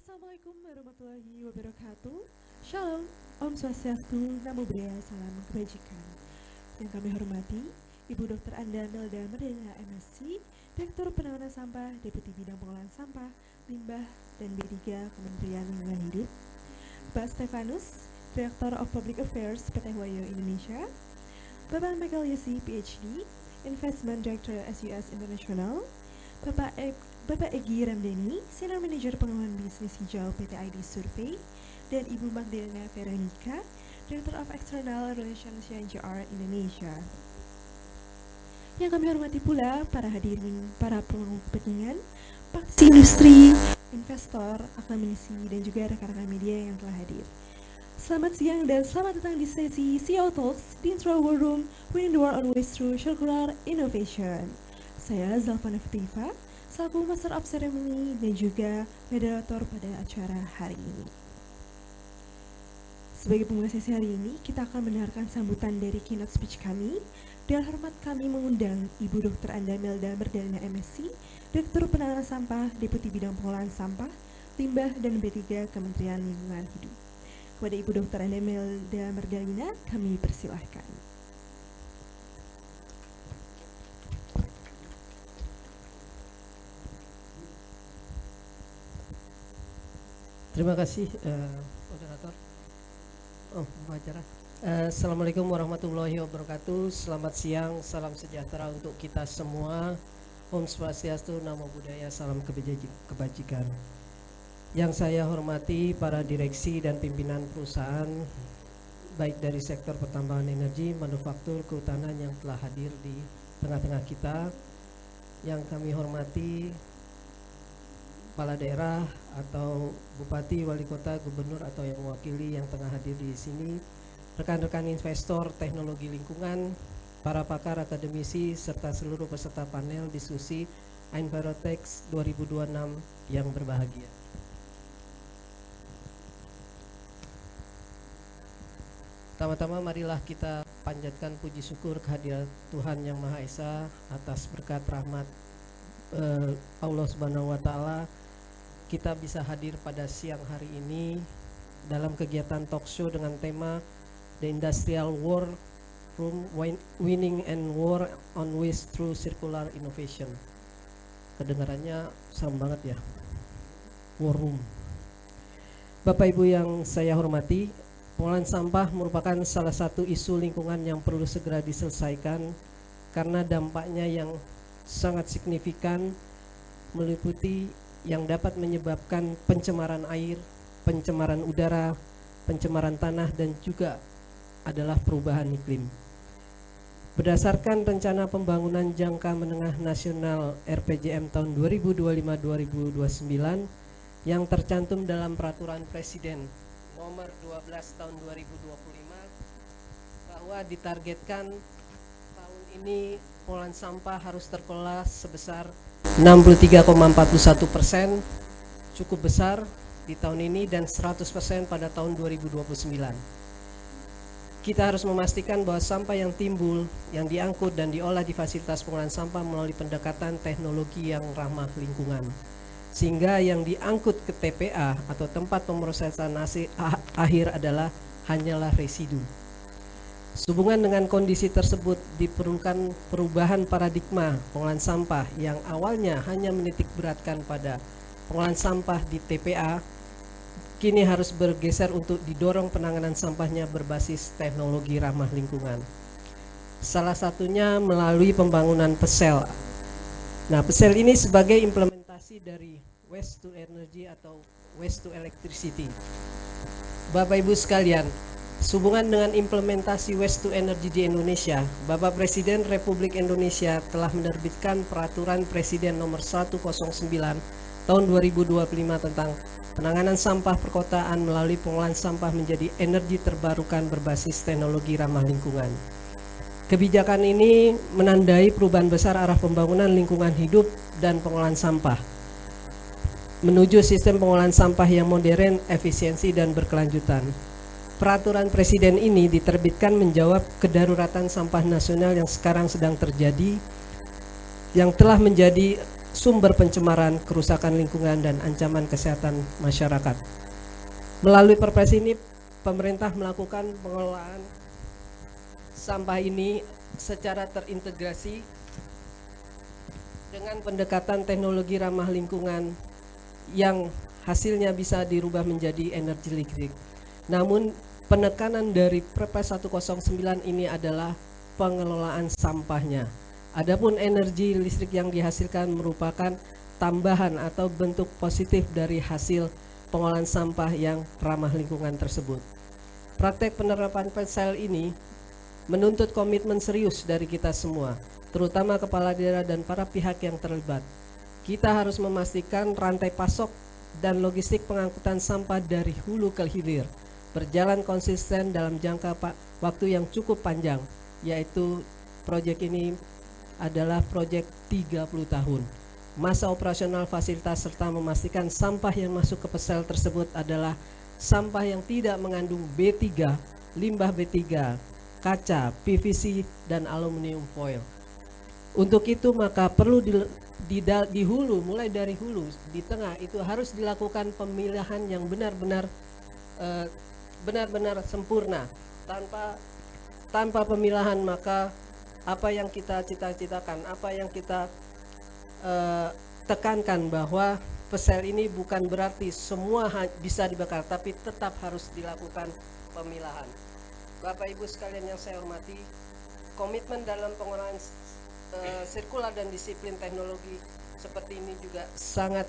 Assalamualaikum warahmatullahi wabarakatuh. Shalom, Om Swastiastu, Namo Buddhaya, Salam Kebajikan. Yang kami hormati, Ibu Dr. Anda Melda Merdeka MSc, Direktur Penanganan Sampah, Deputi Bidang Pengolahan Sampah, Limbah, dan B3 Kementerian Lingkungan Hidup, Pak Stefanus, Director of Public Affairs PT Huayo Indonesia, Bapak Michael Yesi, PhD, Investment Director SUS International, Bapak Egi Ramdhani, Senior Manager Pengembangan Bisnis Hijau PT ID Survey, dan Ibu Magdalena Veronica, Director of External Relations CNJR Indonesia. Yang kami hormati pula para hadirin, para pemangku kepentingan, praktisi industri, investor, akademisi, dan juga rekan-rekan media yang telah hadir. Selamat siang dan selamat datang di sesi CEO Talks di Intro War Room, Winning the War on Waste Through Circular Innovation. Saya Zalfana Fatifa, selaku Master of Ceremony dan juga moderator pada acara hari ini. Sebagai pembuka sesi hari ini, kita akan mendengarkan sambutan dari keynote speech kami. Dengan hormat kami mengundang Ibu Dr. Anda Melda Merdeka MSc, Direktur Penanganan Sampah, Deputi Bidang Pengolahan Sampah, Limbah, dan B3 Kementerian Lingkungan Hidup. Kepada Ibu Dr. Anda Melda Merdeka, kami persilahkan. Terima kasih moderator. Pembicara. Assalamualaikum warahmatullahi wabarakatuh. Selamat siang, salam sejahtera untuk kita semua. Om Swastiastu, Namo Buddhaya, Salam Kebajikan. Yang saya hormati para direksi dan pimpinan perusahaan baik dari sektor pertambangan energi, manufaktur, kehutanan yang telah hadir di tengah-tengah kita. Yang kami hormati kepala daerah atau bupati, wali kota, gubernur atau yang mewakili yang tengah hadir di sini, rekan-rekan investor teknologi lingkungan, para pakar akademisi serta seluruh peserta panel diskusi Envirotex 2026 yang berbahagia. Pertama-tama marilah kita panjatkan puji syukur kehadirat Tuhan Yang Maha Esa atas berkat rahmat Allah Subhanahu wa Ta'ala. Kita bisa hadir pada siang hari ini dalam kegiatan talk show dengan tema The Industrial War Room, Winning and War on Waste Through Circular Innovation. Kedengarannya serem banget ya, War Room. Bapak Ibu yang saya hormati, pengolahan sampah merupakan salah satu isu lingkungan yang perlu segera diselesaikan karena dampaknya yang sangat signifikan meliputi yang dapat menyebabkan pencemaran air, pencemaran udara, pencemaran tanah, dan juga adalah perubahan iklim. Berdasarkan rencana pembangunan jangka menengah nasional RPJM tahun 2025-2029 yang tercantum dalam peraturan Presiden nomor 12 tahun 2025, bahwa ditargetkan tahun ini pengolahan sampah harus terkelola sebesar 63,41%, cukup besar di tahun ini, dan 100% pada tahun 2029. Kita harus memastikan bahwa sampah yang timbul, yang diangkut dan diolah di fasilitas pengolahan sampah melalui pendekatan teknologi yang ramah lingkungan, sehingga yang diangkut ke TPA atau tempat pemrosesan akhir adalah hanyalah residu. Sehubungan dengan kondisi tersebut diperlukan perubahan paradigma pengolahan sampah yang awalnya hanya menitik beratkan pada pengolahan sampah di TPA, kini harus bergeser untuk didorong penanganan sampahnya berbasis teknologi ramah lingkungan. Salah satunya melalui pembangunan PESEL. Nah, PESEL ini sebagai implementasi dari Waste to Energy atau Waste to Electricity. Bapak Ibu sekalian, sehubungan dengan implementasi Waste to Energy di Indonesia, Bapak Presiden Republik Indonesia telah menerbitkan Peraturan Presiden Nomor 109 Tahun 2025 tentang penanganan sampah perkotaan melalui pengolahan sampah menjadi energi terbarukan berbasis teknologi ramah lingkungan. Kebijakan ini menandai perubahan besar arah pembangunan lingkungan hidup dan pengolahan sampah menuju sistem pengolahan sampah yang modern, efisiensi, dan berkelanjutan. Peraturan Presiden ini diterbitkan menjawab kedaruratan sampah nasional yang sekarang sedang terjadi, yang telah menjadi sumber pencemaran, kerusakan lingkungan, dan ancaman kesehatan masyarakat. Melalui Perpres ini, pemerintah melakukan pengelolaan sampah ini secara terintegrasi dengan pendekatan teknologi ramah lingkungan yang hasilnya bisa dirubah menjadi energi listrik. Namun penekanan dari Perpres 109 ini adalah pengelolaan sampahnya. Adapun energi listrik yang dihasilkan merupakan tambahan atau bentuk positif dari hasil pengolahan sampah yang ramah lingkungan tersebut. Praktek penerapan PSL ini menuntut komitmen serius dari kita semua, terutama kepala daerah dan para pihak yang terlibat. Kita harus memastikan rantai pasok dan logistik pengangkutan sampah dari hulu ke hilir berjalan konsisten dalam jangka waktu yang cukup panjang, yaitu proyek ini adalah proyek 30 tahun. Masa operasional fasilitas serta memastikan sampah yang masuk ke PSL tersebut adalah sampah yang tidak mengandung B3, limbah B3, kaca, PVC, dan aluminium foil. Untuk itu maka perlu di hulu, mulai dari hulu, di tengah itu harus dilakukan pemilihan yang benar-benar sempurna. Tanpa pemilahan maka apa yang kita cita-citakan, apa yang kita tekankan bahwa PSL ini bukan berarti semua bisa dibakar, tapi tetap harus dilakukan pemilahan. Bapak Ibu sekalian yang saya hormati, komitmen dalam pengolahan sirkular dan disiplin teknologi seperti ini juga sangat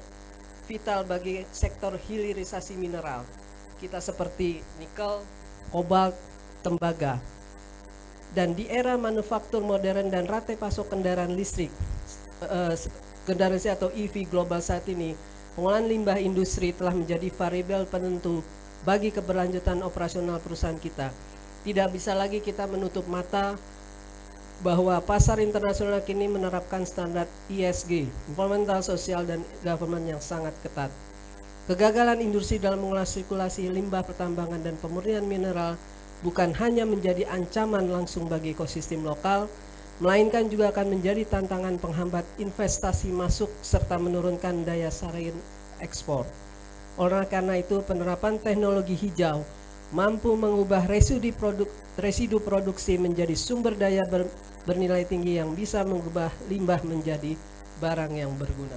vital bagi sektor hilirisasi mineral. Kita seperti nikel, kobalt, tembaga. Dan di era manufaktur modern dan rantai pasok kendaraan listrik, kendaraan listrik atau EV global saat ini, pengolahan limbah industri telah menjadi variabel penentu bagi keberlanjutan operasional perusahaan kita. Tidak bisa lagi kita menutup mata bahwa pasar internasional kini menerapkan standar ESG, environmental, social, dan government yang sangat ketat. Kegagalan industri dalam mengolah sirkulasi limbah pertambangan dan pemurnian mineral bukan hanya menjadi ancaman langsung bagi ekosistem lokal, melainkan juga akan menjadi tantangan penghambat investasi masuk serta menurunkan daya saing ekspor. Oleh karena itu, penerapan teknologi hijau mampu mengubah residu produksi menjadi sumber daya bernilai tinggi yang bisa mengubah limbah menjadi barang yang berguna.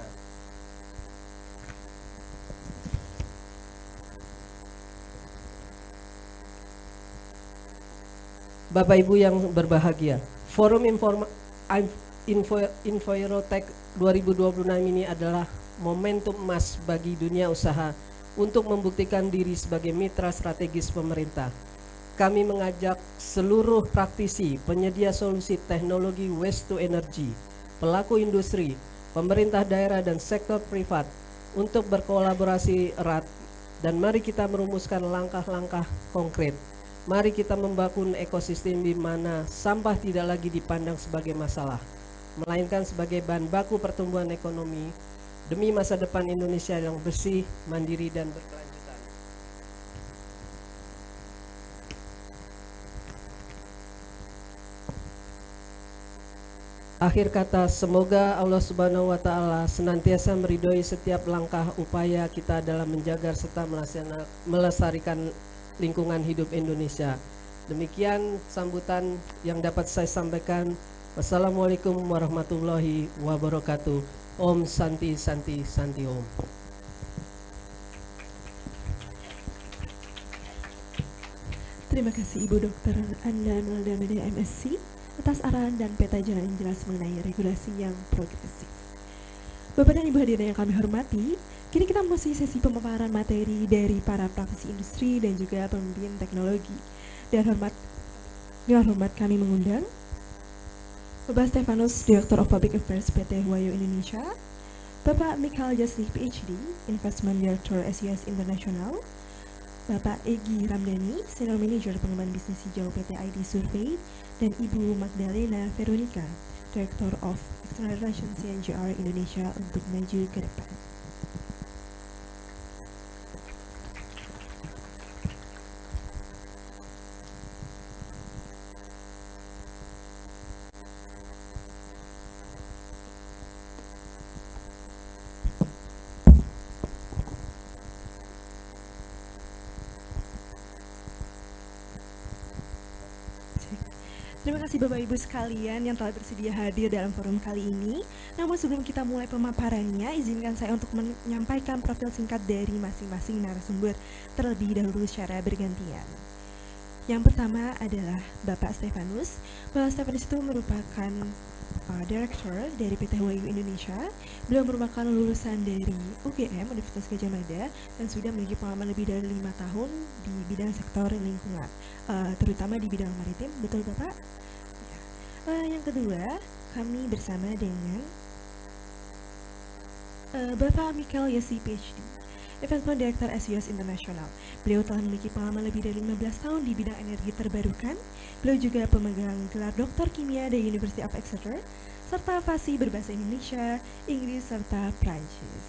Bapak Ibu yang berbahagia, Forum Envirotech 2026 ini adalah momentum emas bagi dunia usaha untuk membuktikan diri sebagai mitra strategis pemerintah. Kami mengajak seluruh praktisi, penyedia solusi teknologi waste to energy, pelaku industri, pemerintah daerah dan sektor privat untuk berkolaborasi erat, dan mari kita merumuskan langkah-langkah konkret. Mari kita membangun ekosistem di mana sampah tidak lagi dipandang sebagai masalah, melainkan sebagai bahan baku pertumbuhan ekonomi demi masa depan Indonesia yang bersih, mandiri, dan berkelanjutan. Akhir kata, semoga Allah Subhanahu wa Ta'ala senantiasa meridhoi setiap langkah upaya kita dalam menjaga serta melestarikan lingkungan hidup Indonesia. Demikian sambutan yang dapat saya sampaikan. Wassalamualaikum warahmatullahi wabarakatuh. Om Santi Santi Santi Om. Terima kasih Ibu Dr. Anda Melda Media MSc atas arahan dan peta jalan yang jelas mengenai regulasi yang progresif. Bapak dan Ibu hadirin yang kami hormati, kini kita memasuki sesi pemaparan materi dari para praktisi industri dan juga pemimpin teknologi. Dengan hormat kami mengundang Bapak Stefanus, Director of Public Affairs PT Huayo Indonesia, Bapak Michael Jasli, PhD, Investment Director SES International, Bapak Egi Ramdhani, Senior Manager Pengembangan Bisnis Hijau PT ID Survey, dan Ibu Magdalena Veronica, Director of External Relations CNJR Indonesia untuk maju ke depan. Terima kasih Bapak Ibu sekalian yang telah bersedia hadir dalam forum kali ini. Namun sebelum kita mulai pemaparannya, izinkan saya untuk menyampaikan profil singkat dari masing-masing narasumber terlebih dahulu secara bergantian. Yang pertama adalah Bapak Stefanus. Bapak Stefanus itu merupakan Direktur dari PT Huayu Indonesia. Beliau merupakan lulusan dari UGM, Universitas Gadjah Mada, dan sudah memiliki pengalaman lebih dari 5 tahun di bidang sektor lingkungan, terutama di bidang maritim. Betul Bapak? Yang kedua, kami bersama dengan Bapak Michael Yesi PhD, Investment Director SUS International. Beliau telah memiliki pengalaman lebih dari 15 tahun di bidang energi terbarukan. Beliau juga pemegang gelar Doktor Kimia dari University of Exeter, serta fasih berbahasa Indonesia, Inggris, serta Prancis.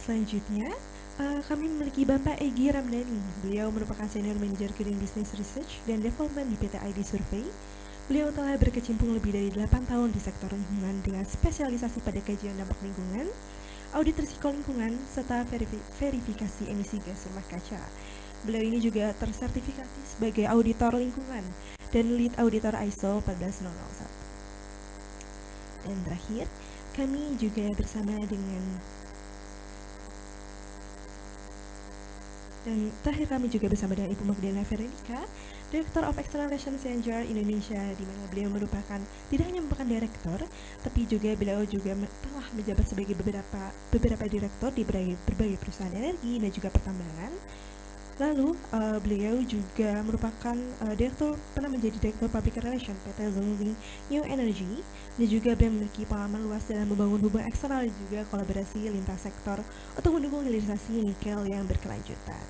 Selanjutnya, kami memiliki Bapak Egy Ramdhani. Beliau merupakan Senior Manager Green Business Research dan Development di PT ID Survey. Beliau telah berkecimpung lebih dari 8 tahun di sektor lingkungan dengan spesialisasi pada kajian dampak lingkungan, audit risiko lingkungan, serta verifikasi emisi gas rumah kaca. Beliau ini juga tersertifikasi sebagai auditor lingkungan dan lead auditor ISO 14001. Dan terakhir, kami juga bersama dengan Ibu Magdalena Veronica, Director of External Relations CNJR Indonesia, di mana beliau tidak hanya merupakan direktur, tapi juga beliau telah menjabat sebagai beberapa direktur di berbagai perusahaan energi dan juga pertambangan. Lalu beliau juga merupakan pernah menjadi Direktur Public Relations PT Zhongli New Energy, dan juga beliau memiliki pengalaman luas dalam membangun hubungan eksternal dan juga kolaborasi lintas sektor untuk mendukung hilirisasi nikel yang berkelanjutan.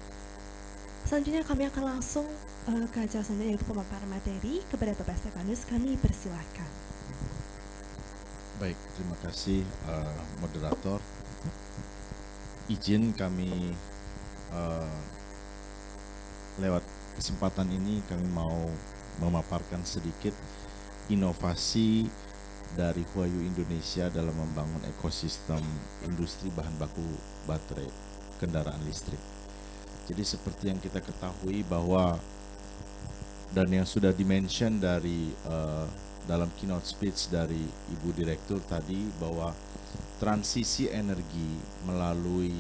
Selanjutnya kami akan langsung ke acara selanjutnya, yaitu pemaparan materi kepada Bapak Stefanus. Kami persilahkan. Baik, terima kasih moderator. Izin kami lewat kesempatan ini kami mau memaparkan sedikit inovasi dari Huayu Indonesia dalam membangun ekosistem industri bahan baku baterai kendaraan listrik. Jadi seperti yang kita ketahui bahwa, dan yang sudah dimention dari dalam keynote speech dari Ibu Direktur tadi, bahwa transisi energi melalui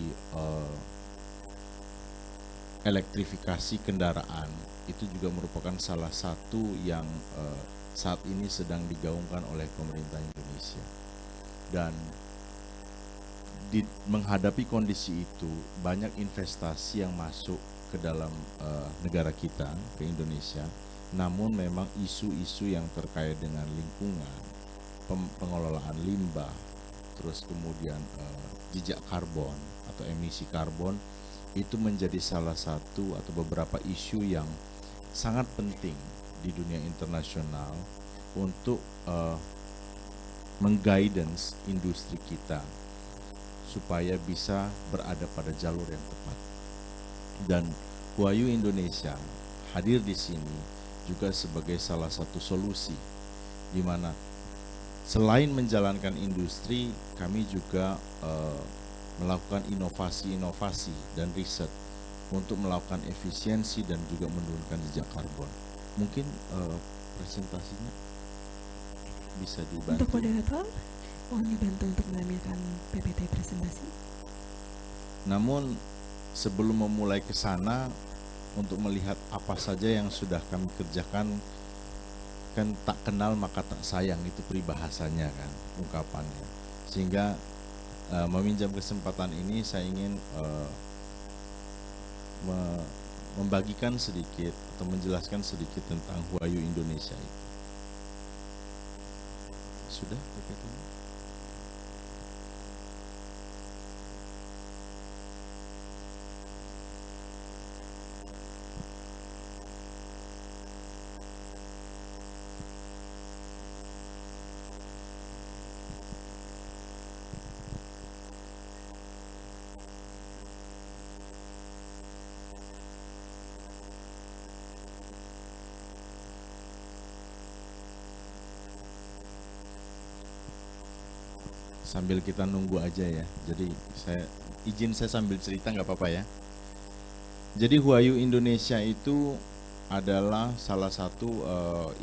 elektrifikasi kendaraan itu juga merupakan salah satu yang saat ini sedang digaungkan oleh pemerintah Indonesia. Dan menghadapi kondisi itu, banyak investasi yang masuk ke dalam negara kita, ke Indonesia. Namun memang isu-isu yang terkait dengan lingkungan, pengelolaan limbah, terus kemudian jejak karbon atau emisi karbon, itu menjadi salah satu atau beberapa isu yang sangat penting di dunia internasional untuk mengguidance industri kita supaya bisa berada pada jalur yang tepat. Dan Huayu Indonesia hadir di sini juga sebagai salah satu solusi, di mana selain menjalankan industri, kami juga melakukan inovasi-inovasi dan riset untuk melakukan efisiensi dan juga menurunkan jejak karbon. Mungkin presentasinya bisa dibantu. Untuk moderator, mohon dibantu untuk menampilkan PPT presentasi. Namun sebelum memulai ke sana, untuk melihat apa saja yang sudah kami kerjakan, kan tak kenal maka tak sayang, itu peribahasanya kan, ungkapannya. Sehingga meminjam kesempatan ini saya ingin membagikan sedikit atau menjelaskan sedikit tentang Huayu Indonesia itu. Sudah PPT-nya? Sambil kita nunggu aja ya. Jadi saya sambil cerita nggak apa-apa ya. Jadi Huayu Indonesia itu adalah salah satu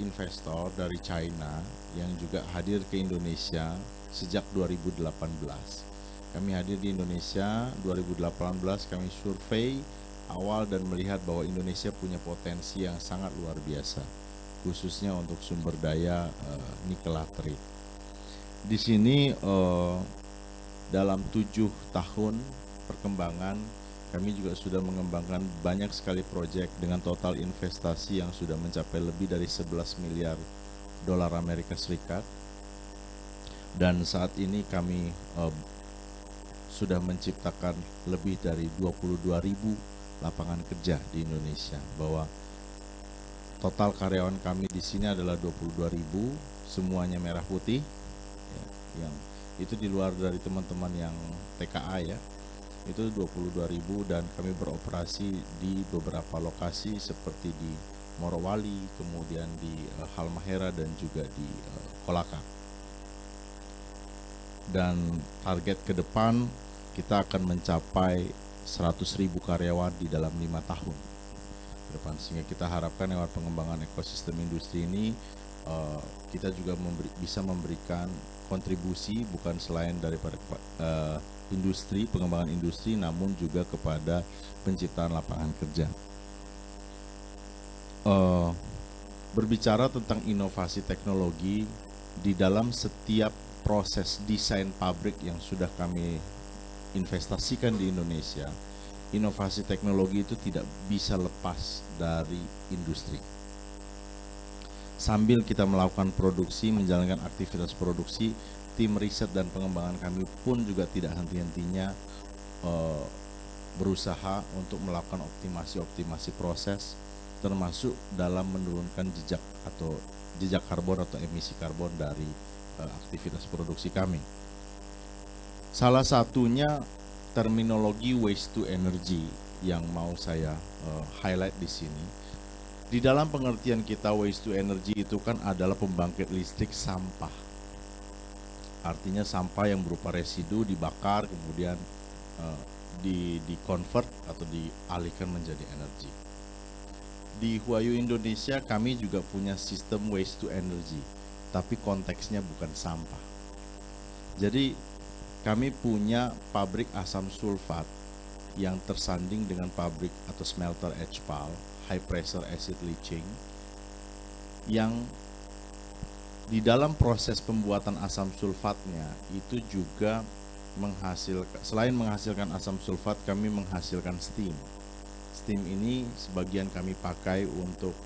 investor dari China yang juga hadir ke Indonesia sejak 2018. Kami hadir di Indonesia 2018, kami survei awal dan melihat bahwa Indonesia punya potensi yang sangat luar biasa, khususnya untuk sumber daya nikel laterit. Di sini dalam 7 tahun perkembangan kami juga sudah mengembangkan banyak sekali proyek dengan total investasi yang sudah mencapai lebih dari 11 miliar dolar Amerika Serikat. Dan saat ini kami sudah menciptakan lebih dari 22.000 lapangan kerja di Indonesia. Bahwa total karyawan kami di sini adalah 22.000, semuanya merah putih. Ya, yang itu di luar dari teman-teman yang TKA ya. Itu 22.000 dan kami beroperasi di beberapa lokasi seperti di Morowali, kemudian di Halmahera dan juga di Kolaka. Dan target ke depan kita akan mencapai 100.000 karyawan di dalam 5 tahun ke depan, sehingga kita harapkan lewat pengembangan ekosistem industri ini kita juga bisa memberikan kontribusi bukan selain daripada industri, pengembangan industri, namun juga kepada penciptaan lapangan kerja. Berbicara tentang inovasi teknologi, di dalam setiap proses desain pabrik yang sudah kami investasikan di Indonesia, inovasi teknologi itu tidak bisa lepas dari industri. Sambil kita melakukan produksi, menjalankan aktivitas produksi, tim riset dan pengembangan kami pun juga tidak henti-hentinya berusaha untuk melakukan optimasi proses, termasuk dalam menurunkan jejak karbon atau emisi karbon dari aktivitas produksi kami. Salah satunya terminologi waste to energy yang mau saya highlight di sini. Di dalam pengertian kita, waste to energy itu kan adalah pembangkit listrik sampah. Artinya sampah yang berupa residu dibakar kemudian di-convert atau dialihkan menjadi energi. Di Huayu Indonesia kami juga punya sistem waste to energy, tapi konteksnya bukan sampah. Jadi kami punya pabrik asam sulfat yang tersanding dengan pabrik atau smelter HPAL, high pressure acid leaching, yang di dalam proses pembuatan asam sulfatnya itu juga selain menghasilkan asam sulfat, kami menghasilkan steam. Steam ini sebagian kami pakai untuk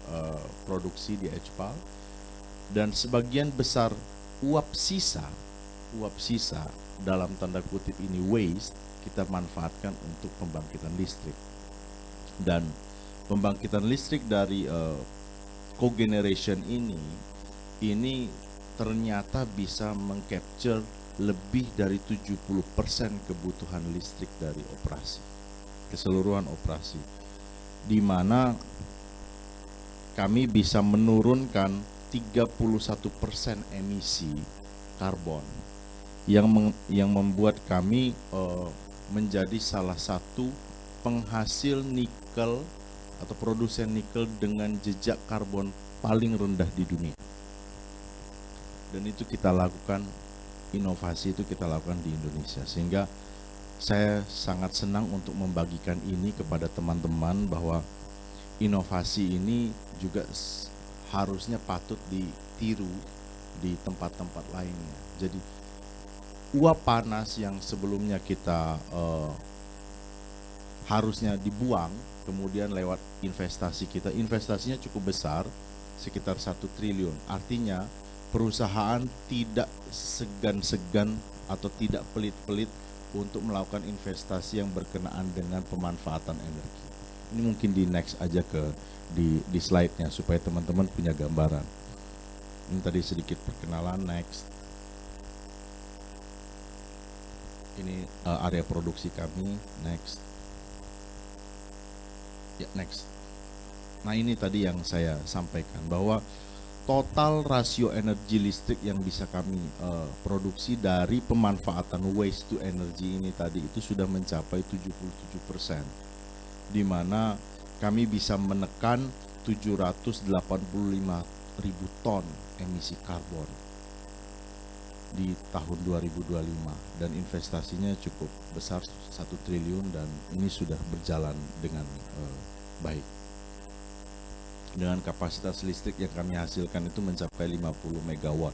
produksi di HPAL, dan sebagian besar uap sisa dalam tanda kutip ini waste kita manfaatkan untuk pembangkitan listrik. Dan pembangkitan listrik dari cogeneration ini ternyata bisa mengcapture lebih dari 70% kebutuhan listrik dari keseluruhan operasi, di mana kami bisa menurunkan 31% emisi karbon yang membuat kami menjadi salah satu penghasil nikel atau produsen nikel dengan jejak karbon paling rendah di dunia. Dan itu kita lakukan, inovasi itu kita lakukan di Indonesia, sehingga saya sangat senang untuk membagikan ini kepada teman-teman bahwa inovasi ini juga harusnya patut ditiru di tempat-tempat lainnya. Jadi uap panas yang sebelumnya kita harusnya dibuang, kemudian lewat investasinya cukup besar, sekitar 1 triliun. Artinya perusahaan tidak segan-segan atau tidak pelit-pelit untuk melakukan investasi yang berkenaan dengan pemanfaatan energi. Ini mungkin di next aja di slide-nya supaya teman-teman punya gambaran. Ini tadi sedikit perkenalan. Next. Ini area produksi kami. Next. Ya, next. Nah, ini tadi yang saya sampaikan bahwa total rasio energi listrik yang bisa kami produksi dari pemanfaatan waste to energy ini tadi itu sudah mencapai 77%, di mana kami bisa menekan 785.000 ton emisi karbon di tahun 2025 dan investasinya cukup besar 1 triliun dan ini sudah berjalan dengan baik. Dengan kapasitas listrik yang kami hasilkan itu mencapai 50 megawatt.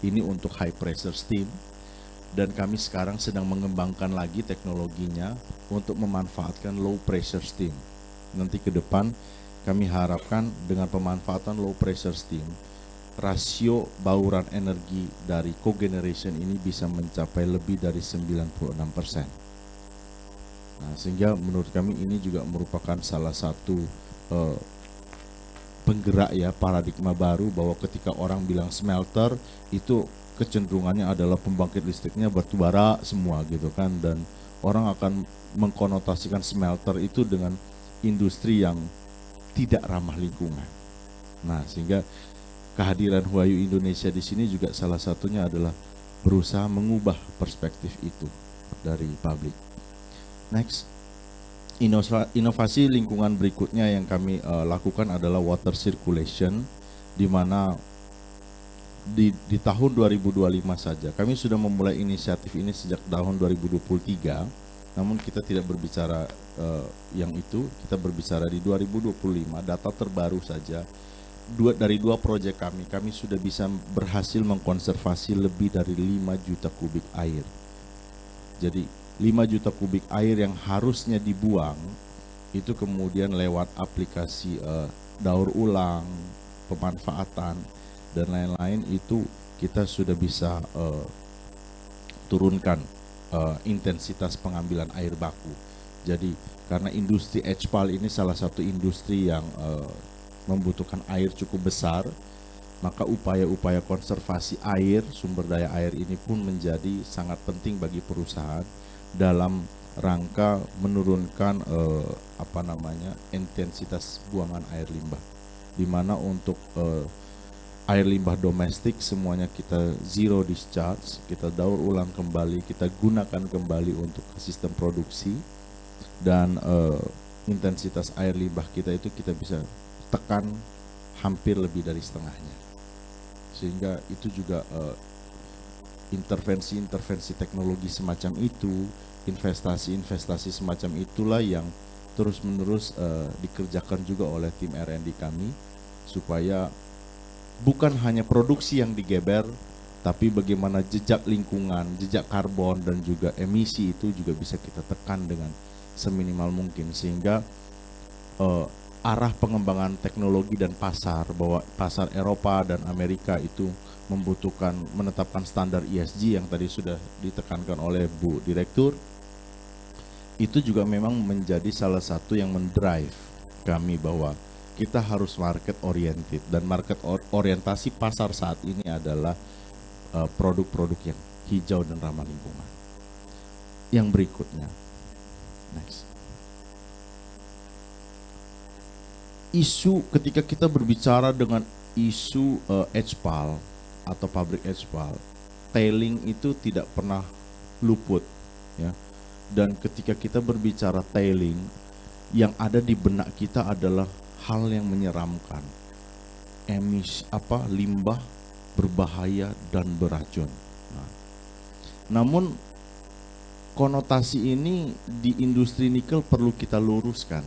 Ini untuk high pressure steam dan kami sekarang sedang mengembangkan lagi teknologinya untuk memanfaatkan low pressure steam. Nanti ke depan kami harapkan dengan pemanfaatan low pressure steam, rasio bauran energi dari cogeneration ini bisa mencapai lebih dari 96%. Nah, sehingga menurut kami ini juga merupakan salah satu penggerak ya, paradigma baru bahwa ketika orang bilang smelter itu kecenderungannya adalah pembangkit listriknya batu bara semua gitu kan, dan orang akan mengkonotasikan smelter itu dengan industri yang tidak ramah lingkungan. Nah, sehingga kehadiran Huayu Indonesia di sini juga salah satunya adalah berusaha mengubah perspektif itu dari publik. Next, inovasi lingkungan berikutnya yang kami lakukan adalah water circulation, di mana di tahun 2025 saja kami sudah memulai inisiatif ini sejak tahun 2023. Namun kita tidak berbicara yang itu, kita berbicara di 2025. Data terbaru saja dari dua proyek kami sudah bisa berhasil mengkonservasi lebih dari 5 juta kubik air. Jadi 5 juta kubik air yang harusnya dibuang itu kemudian lewat aplikasi daur ulang, pemanfaatan dan lain-lain itu kita sudah bisa turunkan intensitas pengambilan air baku. Jadi karena industri HPAL ini salah satu industri yang membutuhkan air cukup besar, maka upaya-upaya konservasi air, sumber daya air ini pun menjadi sangat penting bagi perusahaan dalam rangka menurunkan intensitas buangan air limbah. Di mana untuk air limbah domestik semuanya kita zero discharge, kita daur ulang kembali, kita gunakan kembali untuk sistem produksi, dan intensitas air limbah kita itu kita bisa tekan hampir lebih dari setengahnya. Sehingga itu juga intervensi-intervensi teknologi semacam itu, investasi-investasi semacam itulah yang terus-menerus dikerjakan juga oleh tim R&D kami, supaya bukan hanya produksi yang digeber, tapi bagaimana jejak lingkungan, jejak karbon dan juga emisi itu juga bisa kita tekan dengan seminimal mungkin, sehingga arah pengembangan teknologi dan pasar, bahwa pasar Eropa dan Amerika itu membutuhkan menetapkan standar ESG yang tadi sudah ditekankan oleh Bu Direktur, itu juga memang menjadi salah satu yang mendrive kami bahwa kita harus market oriented, dan market orientasi pasar saat ini adalah produk-produk yang hijau dan ramah lingkungan. Yang berikutnya, next. Isu ketika kita berbicara dengan isu HPAL atau pabrik HPAL, tailing itu tidak pernah luput ya. Dan ketika kita berbicara tailing, yang ada di benak kita adalah hal yang menyeramkan. Limbah berbahaya dan beracun. Nah, namun konotasi ini di industri nikel perlu kita luruskan,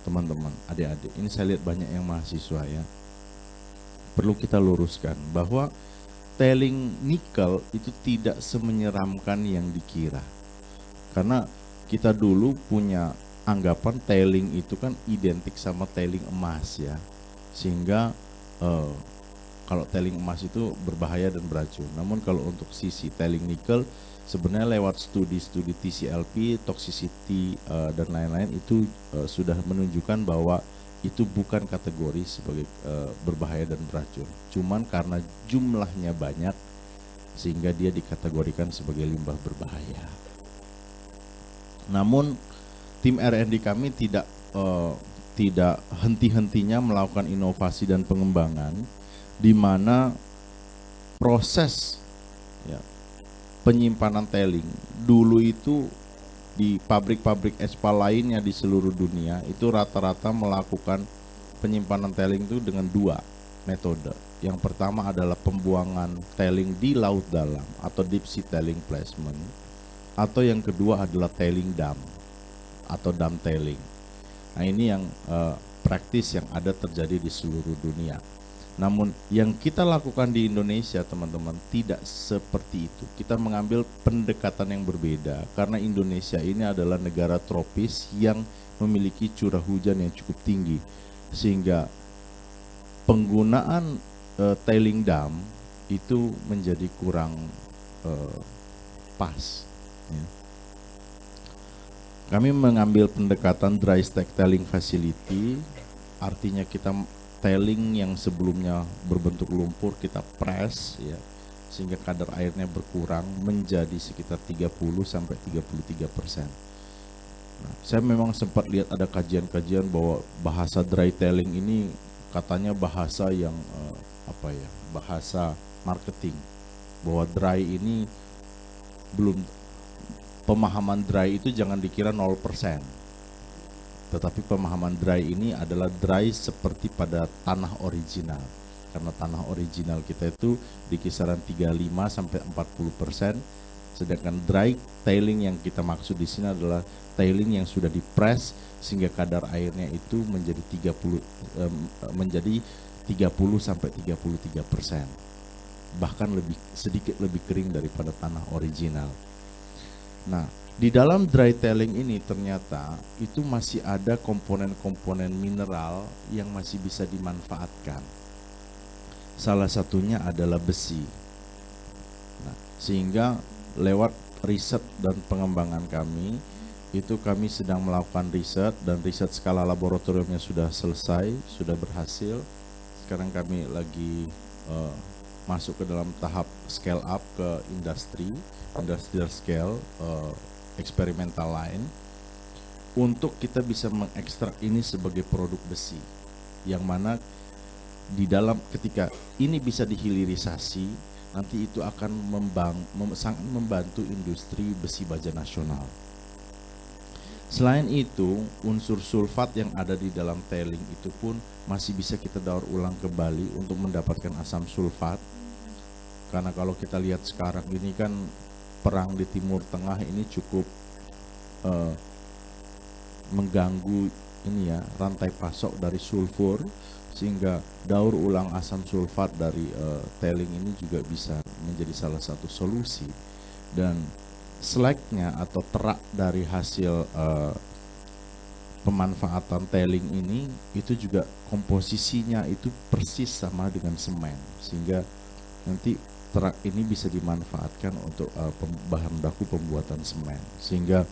teman-teman, adik-adik. Ini saya lihat banyak yang mahasiswa ya. Perlu kita luruskan bahwa tailing nikel itu tidak semenyeramkan yang dikira. Karena kita dulu punya anggapan tailing itu kan identik sama tailing emas ya. Sehingga kalau tailing emas itu berbahaya dan beracun. Namun kalau untuk sisi tailing nikel, sebenarnya lewat studi-studi TCLP, toxicity dan lain-lain itu sudah menunjukkan bahwa itu bukan kategori sebagai berbahaya dan beracun. Cuman karena jumlahnya banyak sehingga dia dikategorikan sebagai limbah berbahaya. Namun tim R&D kami tidak henti-hentinya melakukan inovasi dan pengembangan, di mana proses ya, penyimpanan tailing dulu itu di pabrik-pabrik HPAL lainnya di seluruh dunia itu rata-rata melakukan penyimpanan tailing itu dengan dua metode. Yang pertama adalah pembuangan tailing di laut dalam atau deep sea tailing placement, atau yang kedua adalah tailing dam atau dam tailing. Nah, ini yang praktis yang ada terjadi di seluruh dunia. Namun yang kita lakukan di Indonesia, teman-teman, tidak seperti itu. Kita mengambil pendekatan yang berbeda karena Indonesia ini adalah negara tropis yang memiliki curah hujan yang cukup tinggi, sehingga penggunaan tailing dam itu menjadi kurang pas, ya. Kami mengambil pendekatan dry stack tailing facility, artinya kita tailing yang sebelumnya berbentuk lumpur kita press, ya, sehingga kadar airnya berkurang menjadi sekitar 30-33%. Nah, saya memang sempat lihat ada kajian-kajian bahwa bahasa dry tailing ini katanya bahasa yang bahasa marketing, bahwa dry ini belum, pemahaman dry itu jangan dikira 0%. Tetapi pemahaman dry ini adalah dry seperti pada tanah original. Karena tanah original kita itu di kisaran 35-40%, sedangkan dry tailing yang kita maksud di sini adalah tailing yang sudah dipress sehingga kadar airnya itu menjadi 30-33%. Bahkan sedikit lebih kering daripada tanah original. Nah, di dalam dry tailing ini ternyata itu masih ada komponen-komponen mineral yang masih bisa dimanfaatkan. Salah satunya adalah besi. Nah, sehingga lewat riset dan pengembangan kami, itu kami sedang melakukan riset, dan riset skala laboratoriumnya sudah selesai, sudah berhasil. Sekarang kami lagi masuk ke dalam tahap scale up ke industrial scale, eksperimental line, untuk kita bisa mengekstrak ini sebagai produk besi, yang mana di dalam ketika ini bisa dihilirisasi, nanti itu akan sangat membantu industri besi baja nasional. Selain itu, unsur sulfat yang ada di dalam tailing itu pun masih bisa kita daur ulang kembali untuk mendapatkan asam sulfat. Karena kalau kita lihat sekarang ini kan perang di Timur Tengah ini cukup mengganggu ini ya, rantai pasok dari sulfur, sehingga daur ulang asam sulfat dari tailing ini juga bisa menjadi salah satu solusi. Dan slagnya atau terak dari hasil pemanfaatan tailing ini itu juga komposisinya itu persis sama dengan semen, sehingga nanti terak ini bisa dimanfaatkan untuk bahan baku pembuatan semen. Sehingga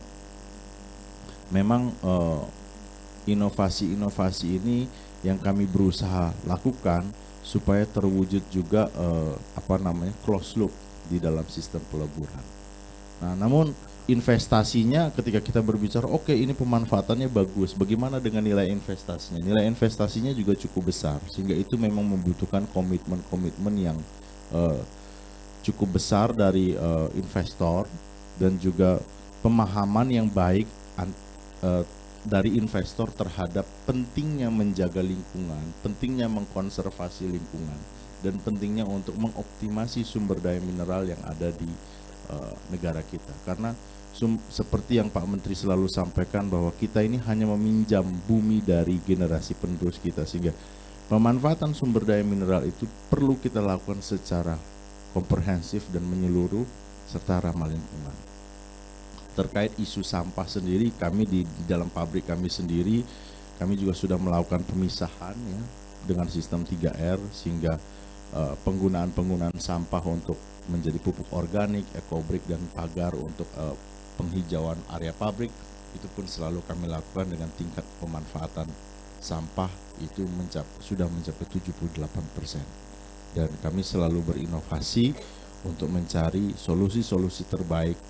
memang inovasi-inovasi ini yang kami berusaha lakukan supaya terwujud juga closed loop di dalam sistem peleburan. Nah, namun investasinya ketika kita berbicara oke, ini pemanfaatannya bagus, bagaimana dengan nilai investasinya? Nilai investasinya juga cukup besar, sehingga itu memang membutuhkan komitmen yang cukup besar dari investor, dan juga pemahaman yang baik dari investor terhadap pentingnya menjaga lingkungan, pentingnya mengkonservasi lingkungan, dan pentingnya untuk mengoptimasi sumber daya mineral yang ada di negara kita. Karena seperti yang Pak Menteri selalu sampaikan, bahwa kita ini hanya meminjam bumi dari generasi penerus kita, sehingga pemanfaatan sumber daya mineral itu perlu kita lakukan secara komprehensif dan menyeluruh serta ramah lingkungan. Terkait isu sampah sendiri, kami di dalam pabrik kami sendiri, kami juga sudah melakukan pemisahan ya dengan sistem 3R, sehingga penggunaan sampah untuk menjadi pupuk organik, ekobrik, dan pagar untuk penghijauan area pabrik itu pun selalu kami lakukan dengan tingkat pemanfaatan sampah itu sudah mencapai 78%. Dan kami selalu berinovasi untuk mencari solusi-solusi terbaik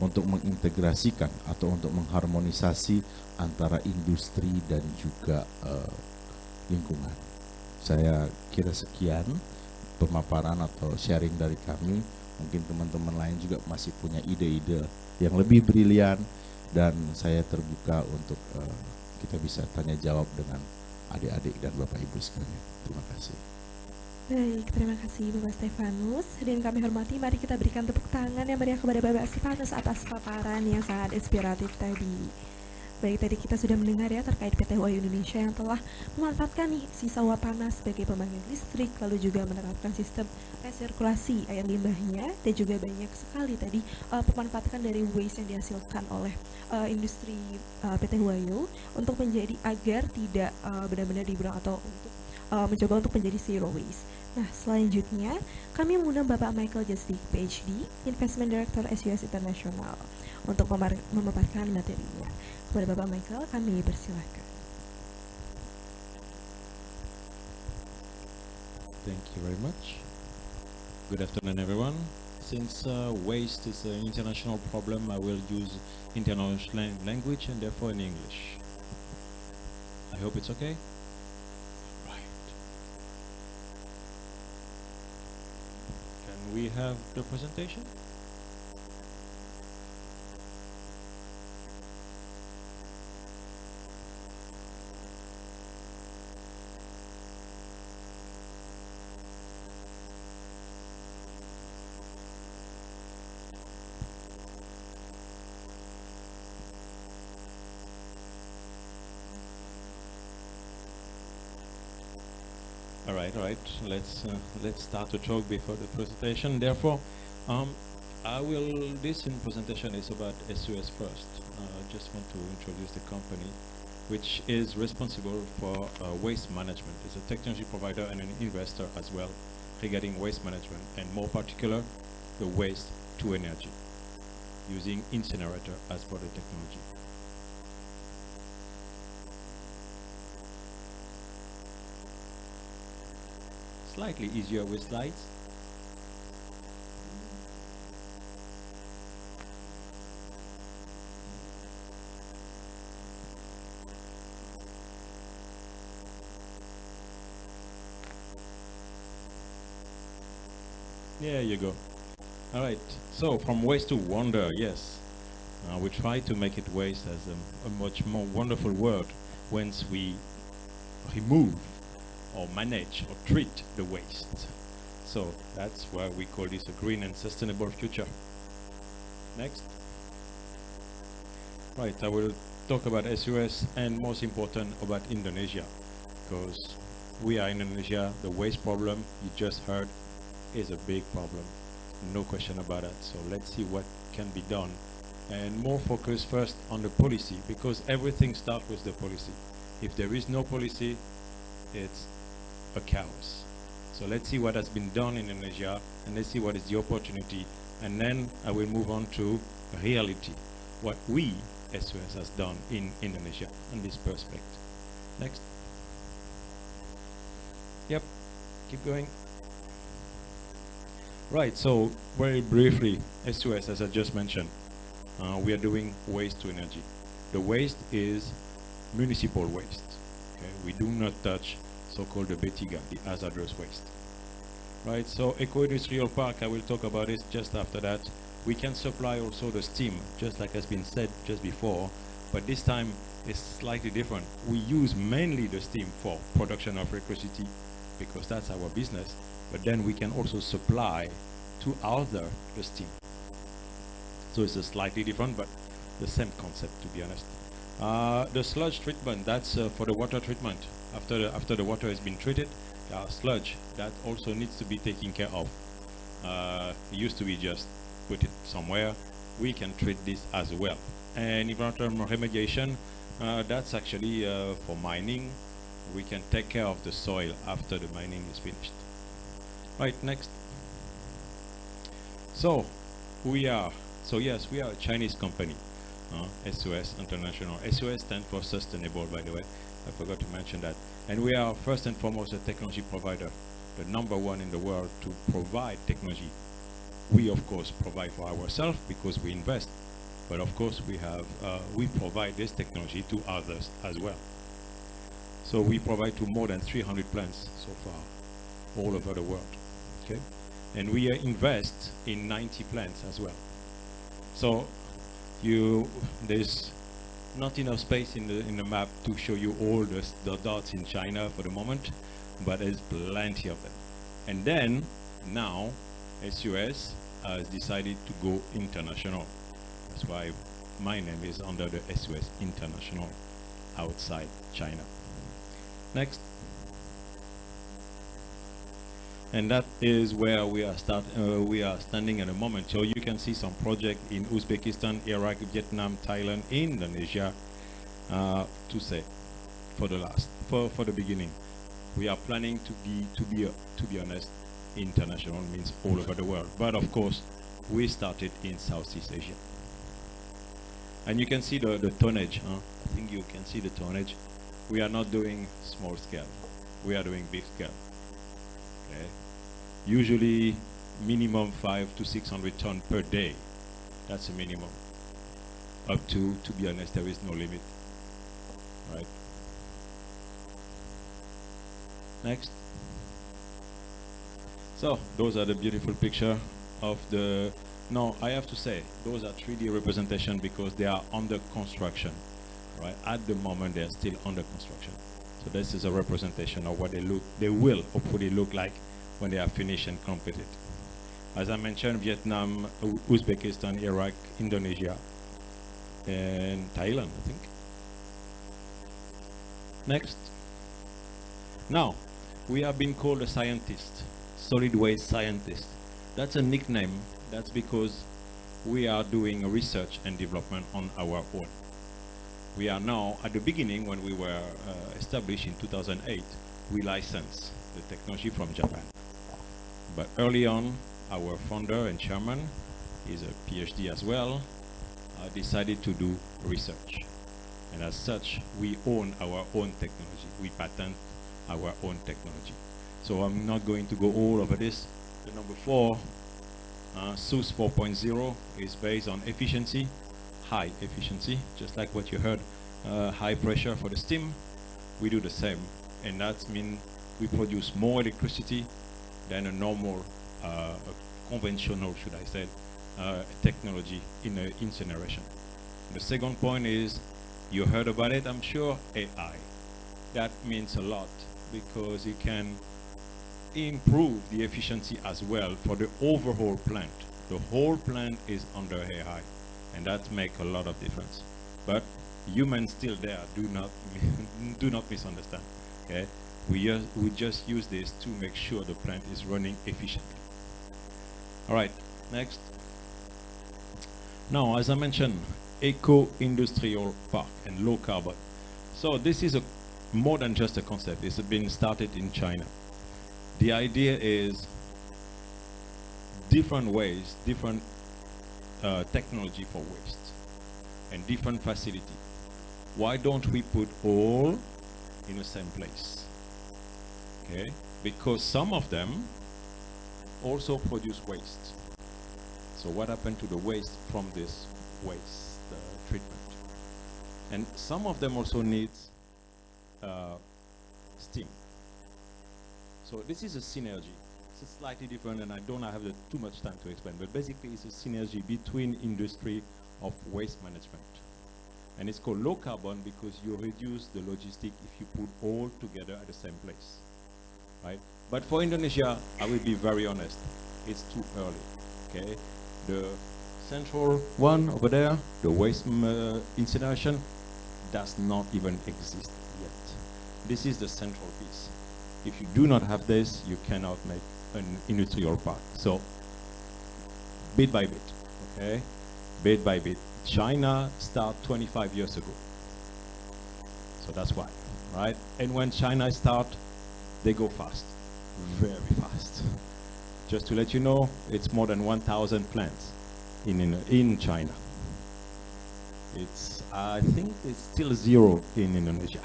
untuk mengintegrasikan atau untuk mengharmonisasi antara industri dan juga lingkungan. Saya kira sekian pemaparan atau sharing dari kami. Mungkin teman-teman lain juga masih punya ide-ide yang lebih brilian, dan saya terbuka untuk kita bisa tanya jawab dengan adik-adik dan Bapak Ibu sekalian. Terima kasih. Baik, terima kasih Bapak Stefanus. Dan kami hormati, mari kita berikan tepuk tangan yang meriah kepada Bapak Stefanus atas paparan yang sangat inspiratif tadi. Baik, tadi kita sudah mendengar ya terkait PT Huayu Indonesia yang telah memanfaatkan nih sisa uap panas sebagai pembangkit listrik, lalu juga menerapkan sistem resirkulasi air limbahnya, dan juga banyak sekali tadi pemanfaatan dari waste yang dihasilkan oleh industri PT Huayu untuk menjadi agar tidak benar-benar dibuang atau untuk mencoba untuk menjadi zero waste. Nah, selanjutnya kami mengundang Bapak Michael Jasdik, PhD, Investment Director SUS International, untuk memaparkan materinya. Kepada Bapak Michael, kami persilahkan. Thank you very much. Good afternoon, everyone. Since waste is an international problem, I will use international language and therefore in English. I hope it's okay. Right. Can we have the presentation? All right. Let's start to talk before the presentation. Therefore, this presentation is about SUS first. Just want to introduce the company, which is responsible for waste management. It's a technology provider and an investor as well regarding waste management, and more particular, the waste to energy, using incinerator as for the technology. Slightly easier with slides. There you go. All right. So from waste to wonder, yes. We try to make it waste as a much more wonderful word once we remove or manage or treat the waste. So that's why we call this a green and sustainable future. Next. Right, I will talk about SUS and most important about Indonesia, because we are in Indonesia. The waste problem you just heard is a big problem, no question about that. So let's see what can be done, and more focus first on the policy, because everything starts with the policy. If there is no policy, it's a chaos. So let's see what has been done in Indonesia, and let's see what is the opportunity, and then I will move on to reality, what we SUS has done in Indonesia in this perspective. Next. Yep, keep going. Right, so very briefly, SUS, as I just mentioned, we are doing waste to energy. The waste is municipal waste. Okay? We do not touch so-called the BTIGA, the hazardous waste. Right, so Eco-Industrial Park, I will talk about it just after that. We can supply also the steam, just like has been said just before, but this time it's slightly different. We use mainly the steam for production of electricity, because that's our business, but then we can also supply to other the steam. So it's a slightly different, but the same concept, to be honest. The sludge treatment, that's for the water treatment. After the water has been treated, sludge, that also needs to be taken care of. It used to be just put it somewhere. We can treat this as well. And environmental remediation, that's actually for mining. We can take care of the soil after the mining is finished. Right, next. So, we are a Chinese company, SUS International. SUS stands for sustainable, by the way. I forgot to mention that. And we are first and foremost a technology provider, the number one in the world to provide technology. We of course provide for ourselves because we invest, but of course we provide this technology to others as well. So we provide to more than 300 plants so far, all over the world. Okay, and we invest in 90 plants as well. So there's not enough space in the map to show you all the dots in China for the moment, but there's plenty of them. And then now SUS has decided to go international. That's why my name is under the SUS International outside China. Next. And that is where we are standing at the moment. So you can see some project in Uzbekistan, Iraq, Vietnam, Thailand, Indonesia, to say for the beginning. We are planning to be honest, international means all over the world. But of course, we started in Southeast Asia. And you can see the tonnage. I think you can see the tonnage. We are not doing small scale. We are doing big scale. Okay. Usually minimum 500 to 600 ton per day. That's a minimum. Up to be honest, there is no limit. Right. Next. So those are the beautiful picture of the. No, I have to say those are 3D representation because they are under construction. Right. At the moment, they are still under construction. So this is a representation of what they will hopefully look like when they are finished and completed. As I mentioned, Vietnam, Uzbekistan, Iraq, Indonesia, and Thailand, I think. Next. Now, we have been called a scientist, solid waste scientist. That's a nickname. That's because we are doing research and development on our own. We are now, at the beginning, when we were established in 2008, we licensed the technology from Japan. But early on, our founder and chairman, is a PhD as well, decided to do research. And as such, we own our own technology. We patent our own technology. So I'm not going to go all over this. The number 4, SUS 4.0 is based on efficiency, high efficiency, just like what you heard, high pressure for the steam. We do the same, and that means we produce more electricity than a normal, conventional, should I say, technology in incineration. The second point is, you heard about it, I'm sure, AI. That means a lot because you can improve the efficiency as well for the overall plant. The whole plant is under AI, and that makes a lot of difference. But humans still there, do not misunderstand. Okay, we just use this to make sure the plant is running efficiently. All right, next. Now, as I mentioned, eco-industrial park and low carbon. So this is more than just a concept. It's been started in China. The idea is different ways, different technology for waste, and different facility. Why don't we put all in the same place? Okay, because some of them also produce waste. So what happened to the waste from this waste treatment? And some of them also need steam. So this is a synergy. It's slightly different, and I don't have too much time to explain, but basically it's a synergy between industry of waste management. And it's called low carbon because you reduce the logistic if you put all together at the same place, right? But for Indonesia, I will be very honest, it's too early, okay? The central one over there, the waste incineration, does not even exist yet. This is the central piece. If you do not have this, you cannot make an industrial park. So, bit by bit, okay? Bit by bit. China started 25 years ago. So that's why, right? And when China start, they go fast, very fast. Just to let you know, it's more than 1,000 plants in China. I think it's still 0 in Indonesia,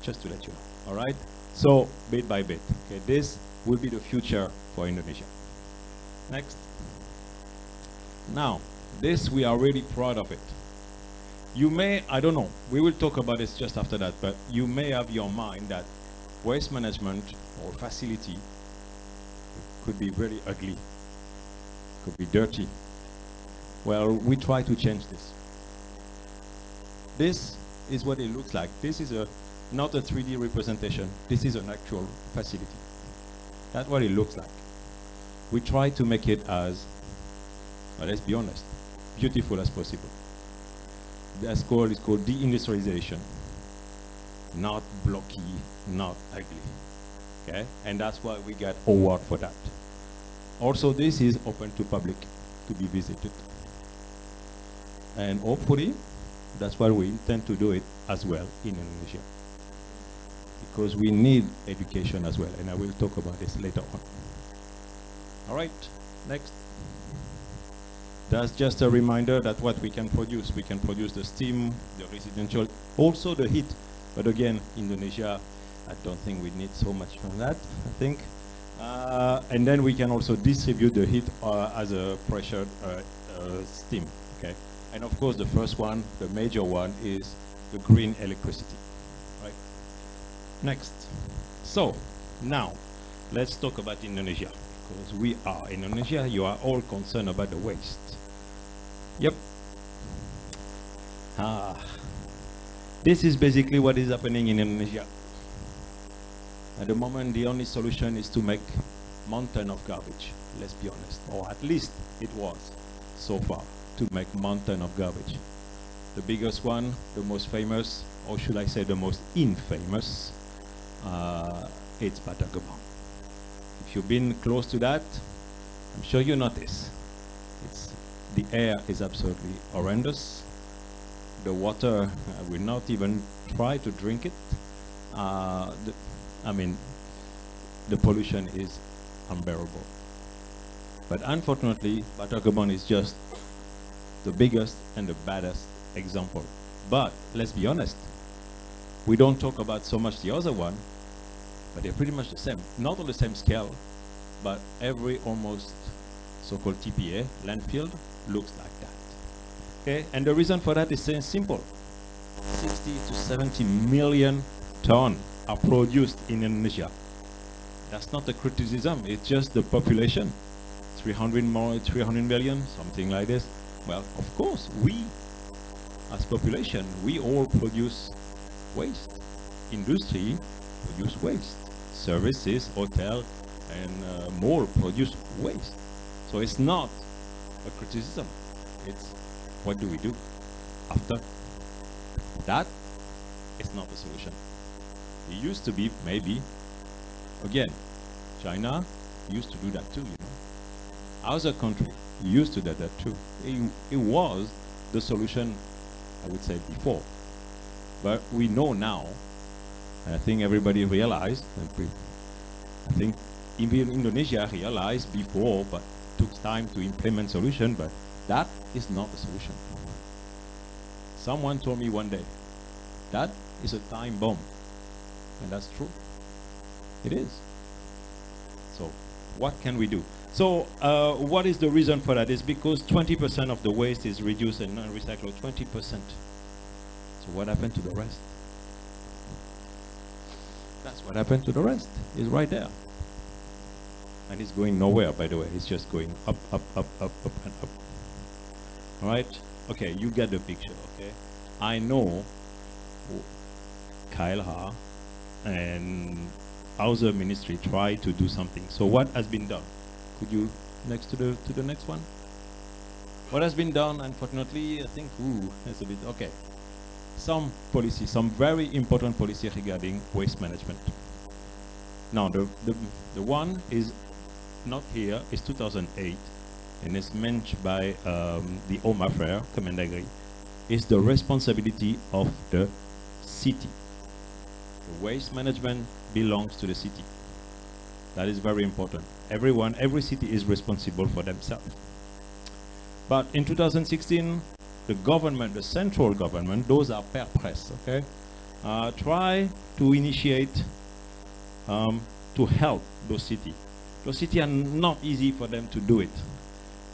just to let you know, all right? So, bit by bit, okay, this will be the future for Indonesia. Next. Now, this we are really proud of it. You may, I don't know, we will talk about this just after that, but you may have your mind that waste management or facility could be very ugly, could be dirty. Well, we try to change this. This is what it looks like. This is not a 3D representation. This is an actual facility. That's what it looks like. We try to make it as, well, let's be honest, beautiful as possible. That's called, it's called deindustrialization. Not blocky, not ugly. Okay? And that's why we get award for that. Also, this is open to public to be visited. And hopefully, that's why we intend to do it as well in Indonesia. Because we need education as well, and I will talk about this later on. All right, next. That's just a reminder that what we can produce. We can produce the steam, the residential, also the heat. But again, Indonesia, I don't think we need so much from that, I think. And then we can also distribute the heat as a pressured steam, okay? And of course, the first one, the major one, is the green electricity, right? Next. So, now, let's talk about Indonesia. Because we are Indonesia, you are all concerned about the waste. Yep. This is basically what is happening in Indonesia. At the moment, the only solution is to make mountain of garbage, let's be honest. Or at least it was, so far, to make mountain of garbage. The biggest one, the most famous, or should I say the most infamous, it's Batagabon. If you've been close to that, I'm sure you notice. The air is absolutely horrendous. The water, I will not even try to drink it. The pollution is unbearable. But unfortunately, Batagabon is just the biggest and the baddest example. But let's be honest, we don't talk about so much the other one, but they're pretty much the same. Not on the same scale, but every almost so-called TPA, landfill, looks like that. Okay, and the reason for that is simple. 60 to 70 million tons are produced in Indonesia. That's not a criticism, it's just the population. 300 million, something like this. Well, of course, we, as population, we all produce waste. Industry produce waste. Services, hotel, and mall produce waste. So it's not a criticism. It's what do we do after? That is not the solution. It used to be, maybe, again, China used to do that too, you know. Other country used to do that too. It was the solution, I would say, before. But we know now, and I think everybody realized, I think even Indonesia realized before, but took time to implement solution, but that is not the solution. Someone told me one day, that is a time bomb. And that's true. It is. So, what can we do? So, what is the reason for that? It's because 20% of the waste is reduced and non-recycled, 20%. So what happened to the rest? That's what happened to the rest. It's right there. And it's going nowhere, by the way. It's just going up, up, up, up, up, and up. All right? Okay, you get the picture, okay? I know Kyle and other ministry try to do something. So what has been done? Could you next to the next one? What has been done? Unfortunately, I think that's a bit okay. Some policy, some very important policy regarding waste management. Now the one is not here. It's 2008, and it's mentioned by the Home Affairs Kemendagri. It's the responsibility of the city. The waste management belongs to the city. That is very important. Every city is responsible for themselves. But in 2016, the government, the central government, those are pair press, okay, try to initiate to help those cities. Those cities are not easy for them to do it.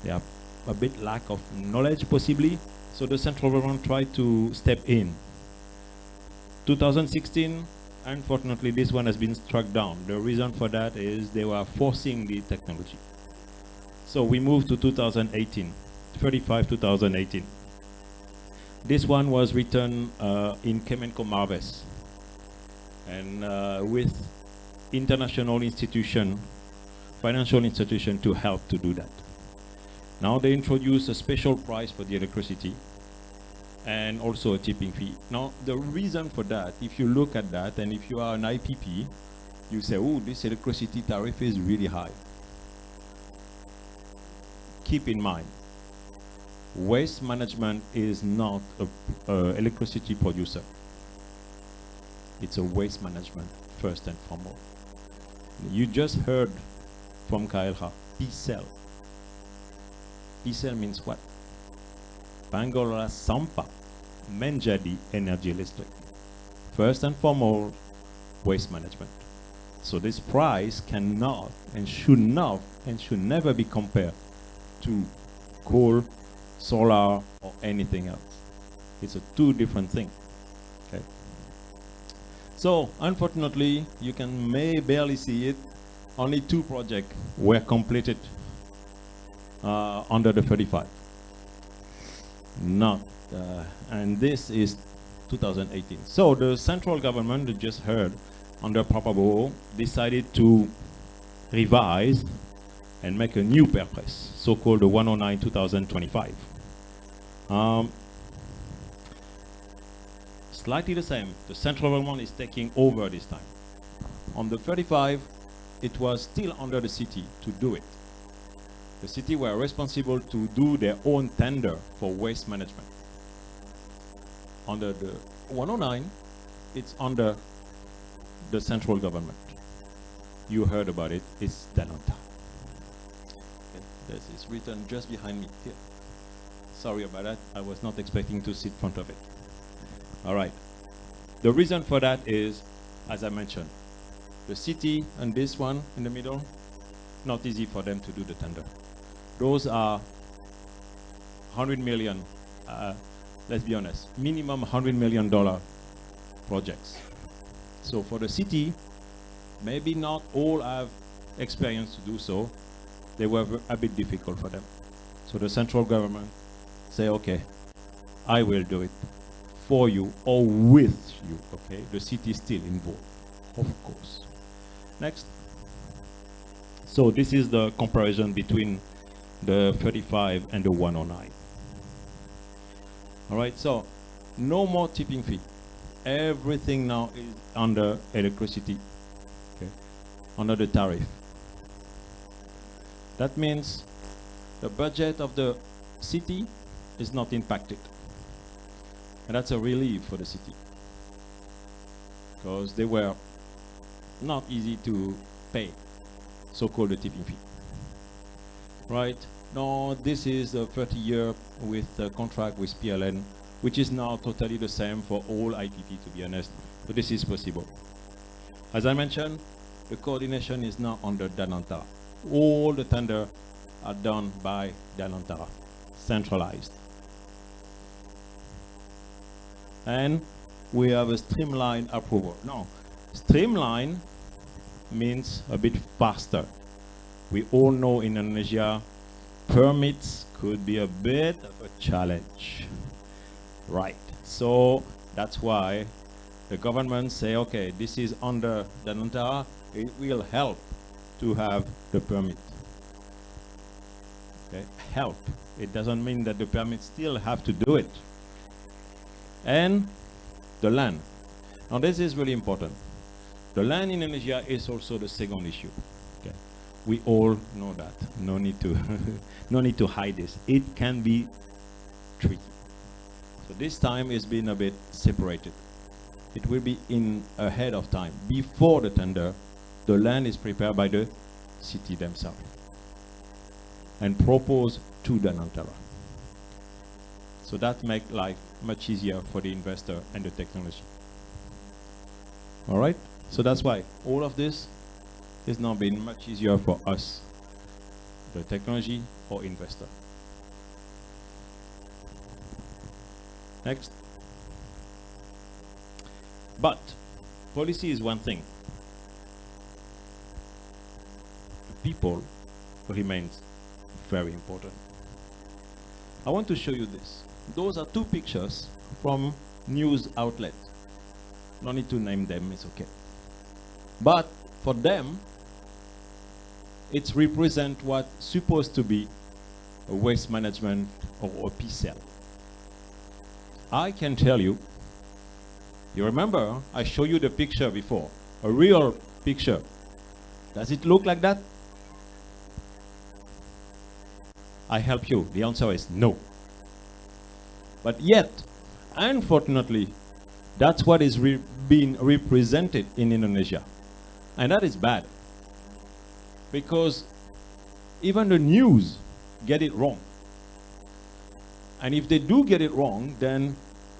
They are a bit lack of knowledge, possibly. So the central government tried to step in. 2016, unfortunately, this one has been struck down. The reason for that is they were forcing the technology. So we moved to 2018, 2018. This one was written in Kemenko Marves, and with international institution, financial institution to help to do that. Now they introduce a special price for the electricity and also a tipping fee. Now the reason for that, if you look at that and if you are an IPP, you say, oh, this electricity tariff is really high. Keep in mind, waste management is not a electricity producer. It's a waste management first and foremost. You just heard from KLH, PCEL. PCEL means what? Bangora Sampah menjadi energi listrik. First and foremost, waste management. So this price cannot and should never be compared to coal, solar, or anything else. It's a two different thing. Okay. So unfortunately, you may barely see it. Only 2 projects were completed under the 35. Not, and this is 2018. So the central government, you just heard, under Prabowo, decided to revise and make a new Perpres, so-called the 109/2025. Slightly the same. The central government is taking over this time. On the 35, it was still under the city to do it. The city were responsible to do their own tender for waste management. Under the 109, it's under the central government. You heard about it, it's Dananta. This is written just behind me here. Sorry about that, I was not expecting to sit in front of it. All right. The reason for that is, as I mentioned, the city and this one in the middle, not easy for them to do the tender. Those are 100 million, let's be honest, minimum $100 million projects. So for the city, maybe not all have experience to do so. They were a bit difficult for them. So the central government say, okay, I will do it for you or with you, okay? The city is still involved, of course. Next. So this is the comparison between the 35 and the 109. All right, so no more tipping fee. Everything now is under electricity, okay, under the tariff. That means the budget of the city is not impacted. And that's a relief for the city, because they were not easy to pay, so-called the tipping fee. Right? Now, this is a 30-year with a contract with PLN, which is now totally the same for all IPP, to be honest, but this is possible. As I mentioned, the coordination is now under Danantara. All the tender are done by Danantara, centralized. And we have a streamlined approval. Now, streamline means a bit faster. We all know in Indonesia, permits could be a bit of a challenge. Right. So that's why the government say, okay, this is under Danantara, it will help to have the permit. Okay, help. It doesn't mean that the permit still have to do it. And the land. Now this is really important. The land in Indonesia is also the second issue. Okay. We all know that. No need to no need to hide this. It can be tricky. So this time it's been a bit separated. It will be in ahead of time. Before the tender, the land is prepared by the city themselves and proposed to Danantara. So that makes life much easier for the investor and the technology. All right? So that's why all of this is now been much easier for us, the technology or investor. Next. But policy is one thing. People remains very important. I want to show you this. Those are two pictures from news outlet. No need to name them, it's okay. But for them, it's represent what's supposed to be a waste management or a P-cell. I can tell you, you remember I showed you the picture before, a real picture. Does it look like that? I help you. The answer is no. But yet, unfortunately, that's what is being represented in Indonesia. And that is bad. Because even the news get it wrong. And if they do get it wrong, then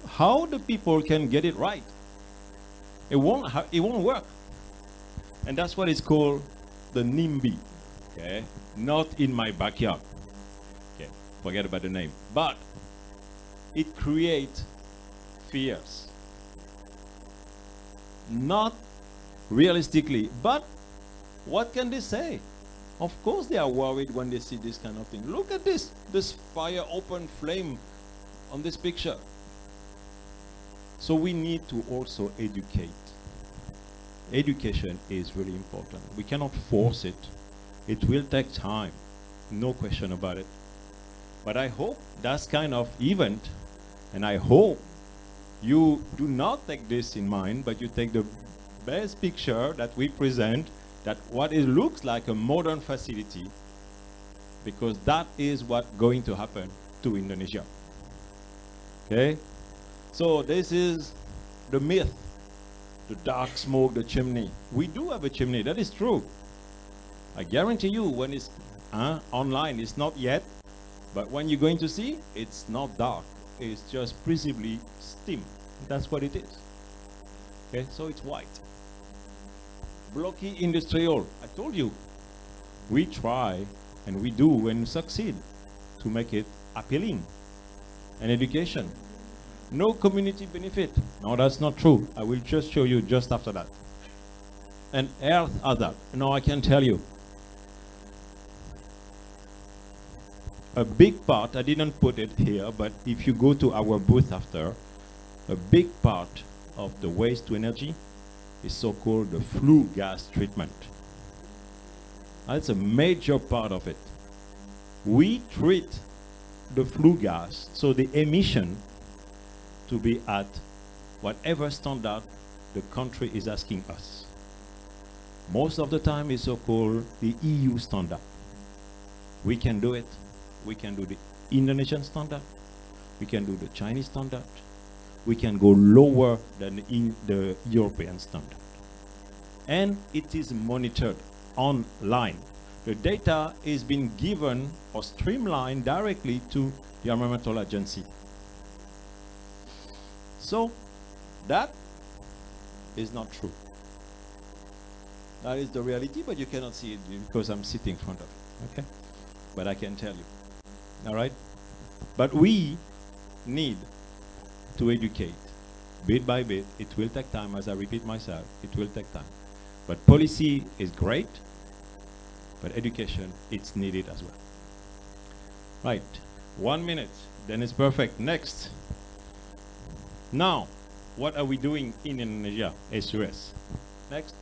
how the people can get it right? It won't work. And that's what is called the NIMBY. Okay? Not in my backyard. Okay, forget about the name. But it creates fears. Not realistically, but what can they say? Of course they are worried when they see this kind of thing. Look at this fire open flame on this picture. So we need to also educate. Education is really important. We cannot force it. It will take time, no question about it. But I hope that's kind of event, and I hope you do not take this in mind, but you take the best picture that we present, that what it looks like a modern facility, because that is what's going to happen to Indonesia. Okay? So this is the myth, the dark smoke, the chimney. We do have a chimney, that is true. I guarantee you when it's online, it's not yet, but when you're going to see, it's not dark. It's just principally steam. That's what it is. Okay, so it's white. Blocky industrial. I told you, we try and we do and succeed to make it appealing. And education. No community benefit. No, that's not true. I will just show you just after that. And health hazard. No, I can tell you. A big part, I didn't put it here, but if you go to our booth after, a big part of the waste to energy is so-called the flue gas treatment. That's a major part of it. We treat the flue gas, so the emission, to be at whatever standard the country is asking us. Most of the time it's so-called the EU standard. We can do it. We can do the Indonesian standard. We can do the Chinese standard. We can go lower than in the European standard. And it is monitored online. The data is being given or streamlined directly to the environmental agency. So that is not true. That is the reality, but you cannot see it because I'm sitting in front of it. Okay? But I can tell you. All right? But we need to educate bit by bit. It will take time, as I repeat myself. It will take time. But policy is great, but education, it's needed as well. Right. 1 minute, then it's perfect. Next. Now, what are we doing in Indonesia, SUS? Next.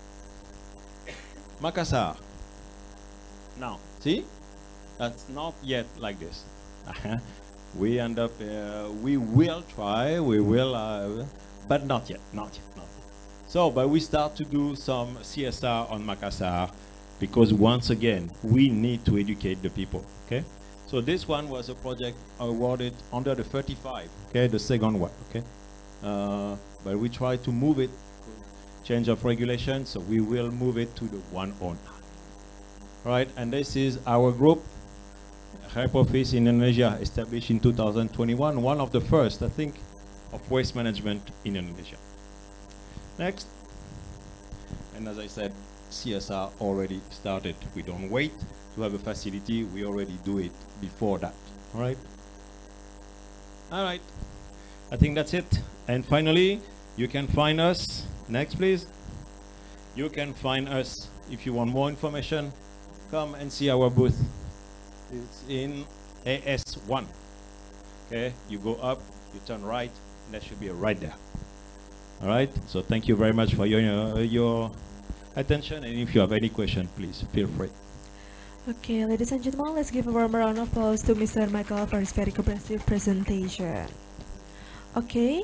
Makassar. Now, see? That's not yet like this. We end up, we will try, we will, but not yet, not yet. So, but we start to do some CSR on Makassar, because once again, we need to educate the people, okay? So this one was a project awarded under the 35, okay, the second one, okay? But we try to move it, change of regulation, so we will move it to the 109. Right, and this is our group, HEP office in Indonesia, established in 2021, one of the first, I think, of waste management in Indonesia. Next. And as I said, CSR already started. We don't wait to have a facility, we already do it before that. All right? All right. I think that's it. And finally, you can find us, next please. You can find us, if you want more information, come and see our booth. It's in AS1. Okay. Okay, you go up, you turn right, and that should be right there. All right. So thank you very much for your attention. And if you have any question, please feel free. Okay, ladies and gentlemen, let's give a warm round of applause to Mr. Michael for his very comprehensive presentation. Okay,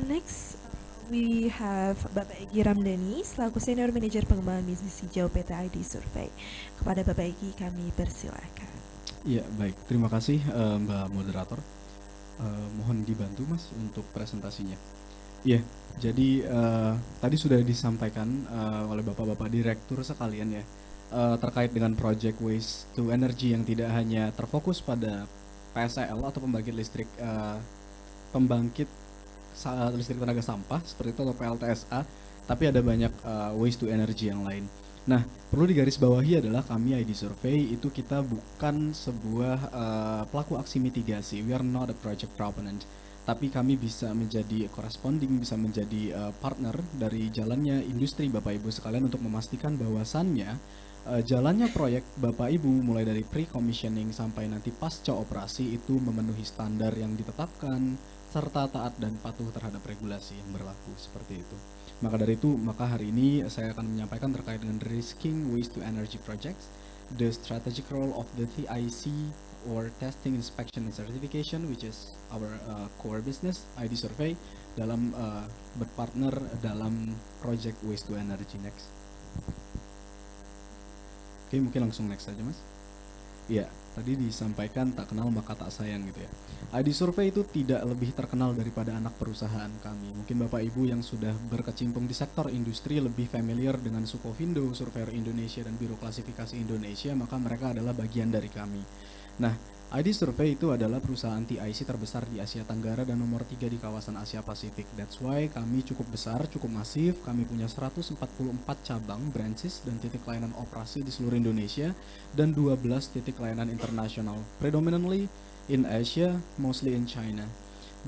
next we have Bapak Egy Ramdhani selaku Senior Manager Pengembangan Bisnis Hijau PT ID Survey. Kepada Bapak Egy kami persilakan. Iya, baik. Terima kasih Mbak Moderator. Mohon dibantu Mas untuk presentasinya. Iya, jadi tadi sudah disampaikan oleh Bapak-Bapak Direktur sekalian ya, terkait dengan Project Waste to Energy yang tidak hanya terfokus pada PSEL atau pembangkit listrik tenaga sampah seperti itu atau PLTSA, tapi ada banyak waste to energy yang lain. Nah, perlu digarisbawahi adalah kami ID Survey itu kita bukan sebuah pelaku aksi mitigasi. We are not a project proponent. Tapi kami bisa menjadi corresponding, bisa menjadi partner dari jalannya industri Bapak Ibu sekalian untuk memastikan bahwasannya jalannya proyek Bapak Ibu mulai dari pre-commissioning sampai nanti pasca operasi itu memenuhi standar yang ditetapkan serta taat dan patuh terhadap regulasi yang berlaku seperti itu. Maka dari itu, hari ini saya akan menyampaikan terkait dengan risking waste to energy projects, the strategic role of the TIC or testing, inspection and certification, which is our core business, ID Survey, dalam berpartner dalam project waste to energy. Next. Oke, mungkin langsung next saja Mas. Iya, tadi disampaikan tak kenal maka tak sayang gitu ya. ID Survey itu tidak lebih terkenal daripada anak perusahaan kami. Mungkin Bapak Ibu yang sudah berkecimpung di sektor industri lebih familiar dengan Sukovindo, Surveyor Indonesia dan Biro Klasifikasi Indonesia, maka mereka adalah bagian dari kami. Nah, ID Survey itu adalah perusahaan TIC terbesar di Asia Tenggara dan nomor 3 di kawasan Asia Pasifik. That's why kami cukup besar, cukup masif. Kami punya 144 cabang, branches, dan titik layanan operasi di seluruh Indonesia dan 12 titik layanan internasional, predominantly in Asia, mostly in China.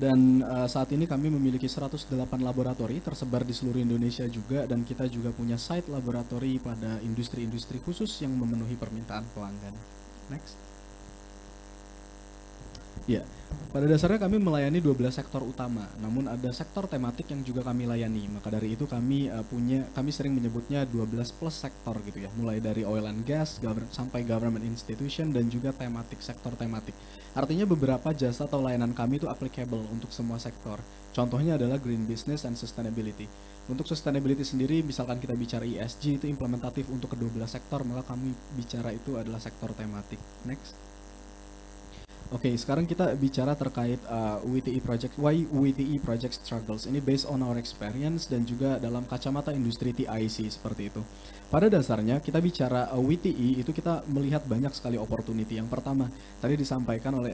Dan saat ini kami memiliki 108 laboratori tersebar di seluruh Indonesia juga, dan kita juga punya site laboratori pada industri-industri khusus yang memenuhi permintaan pelanggan. Next. Ya, pada dasarnya kami melayani 12 sektor utama, namun ada sektor tematik yang juga kami layani. Maka dari itu kami sering menyebutnya 12 plus sektor gitu ya, mulai dari oil and gas, sampai government institution dan juga tematik, sektor tematik. Artinya beberapa jasa atau layanan kami itu applicable untuk semua sektor. Contohnya adalah green business and sustainability. Untuk sustainability sendiri, misalkan kita bicara ESG itu implementatif untuk kedua belah sektor, maka kami bicara itu adalah sektor tematik. Next. Oke, sekarang kita bicara terkait WTE project. Why WTE project struggles? Ini based on our experience dan juga dalam kacamata industri TIC seperti itu. Pada dasarnya kita bicara WTE itu kita melihat banyak sekali opportunity. Yang pertama, tadi disampaikan oleh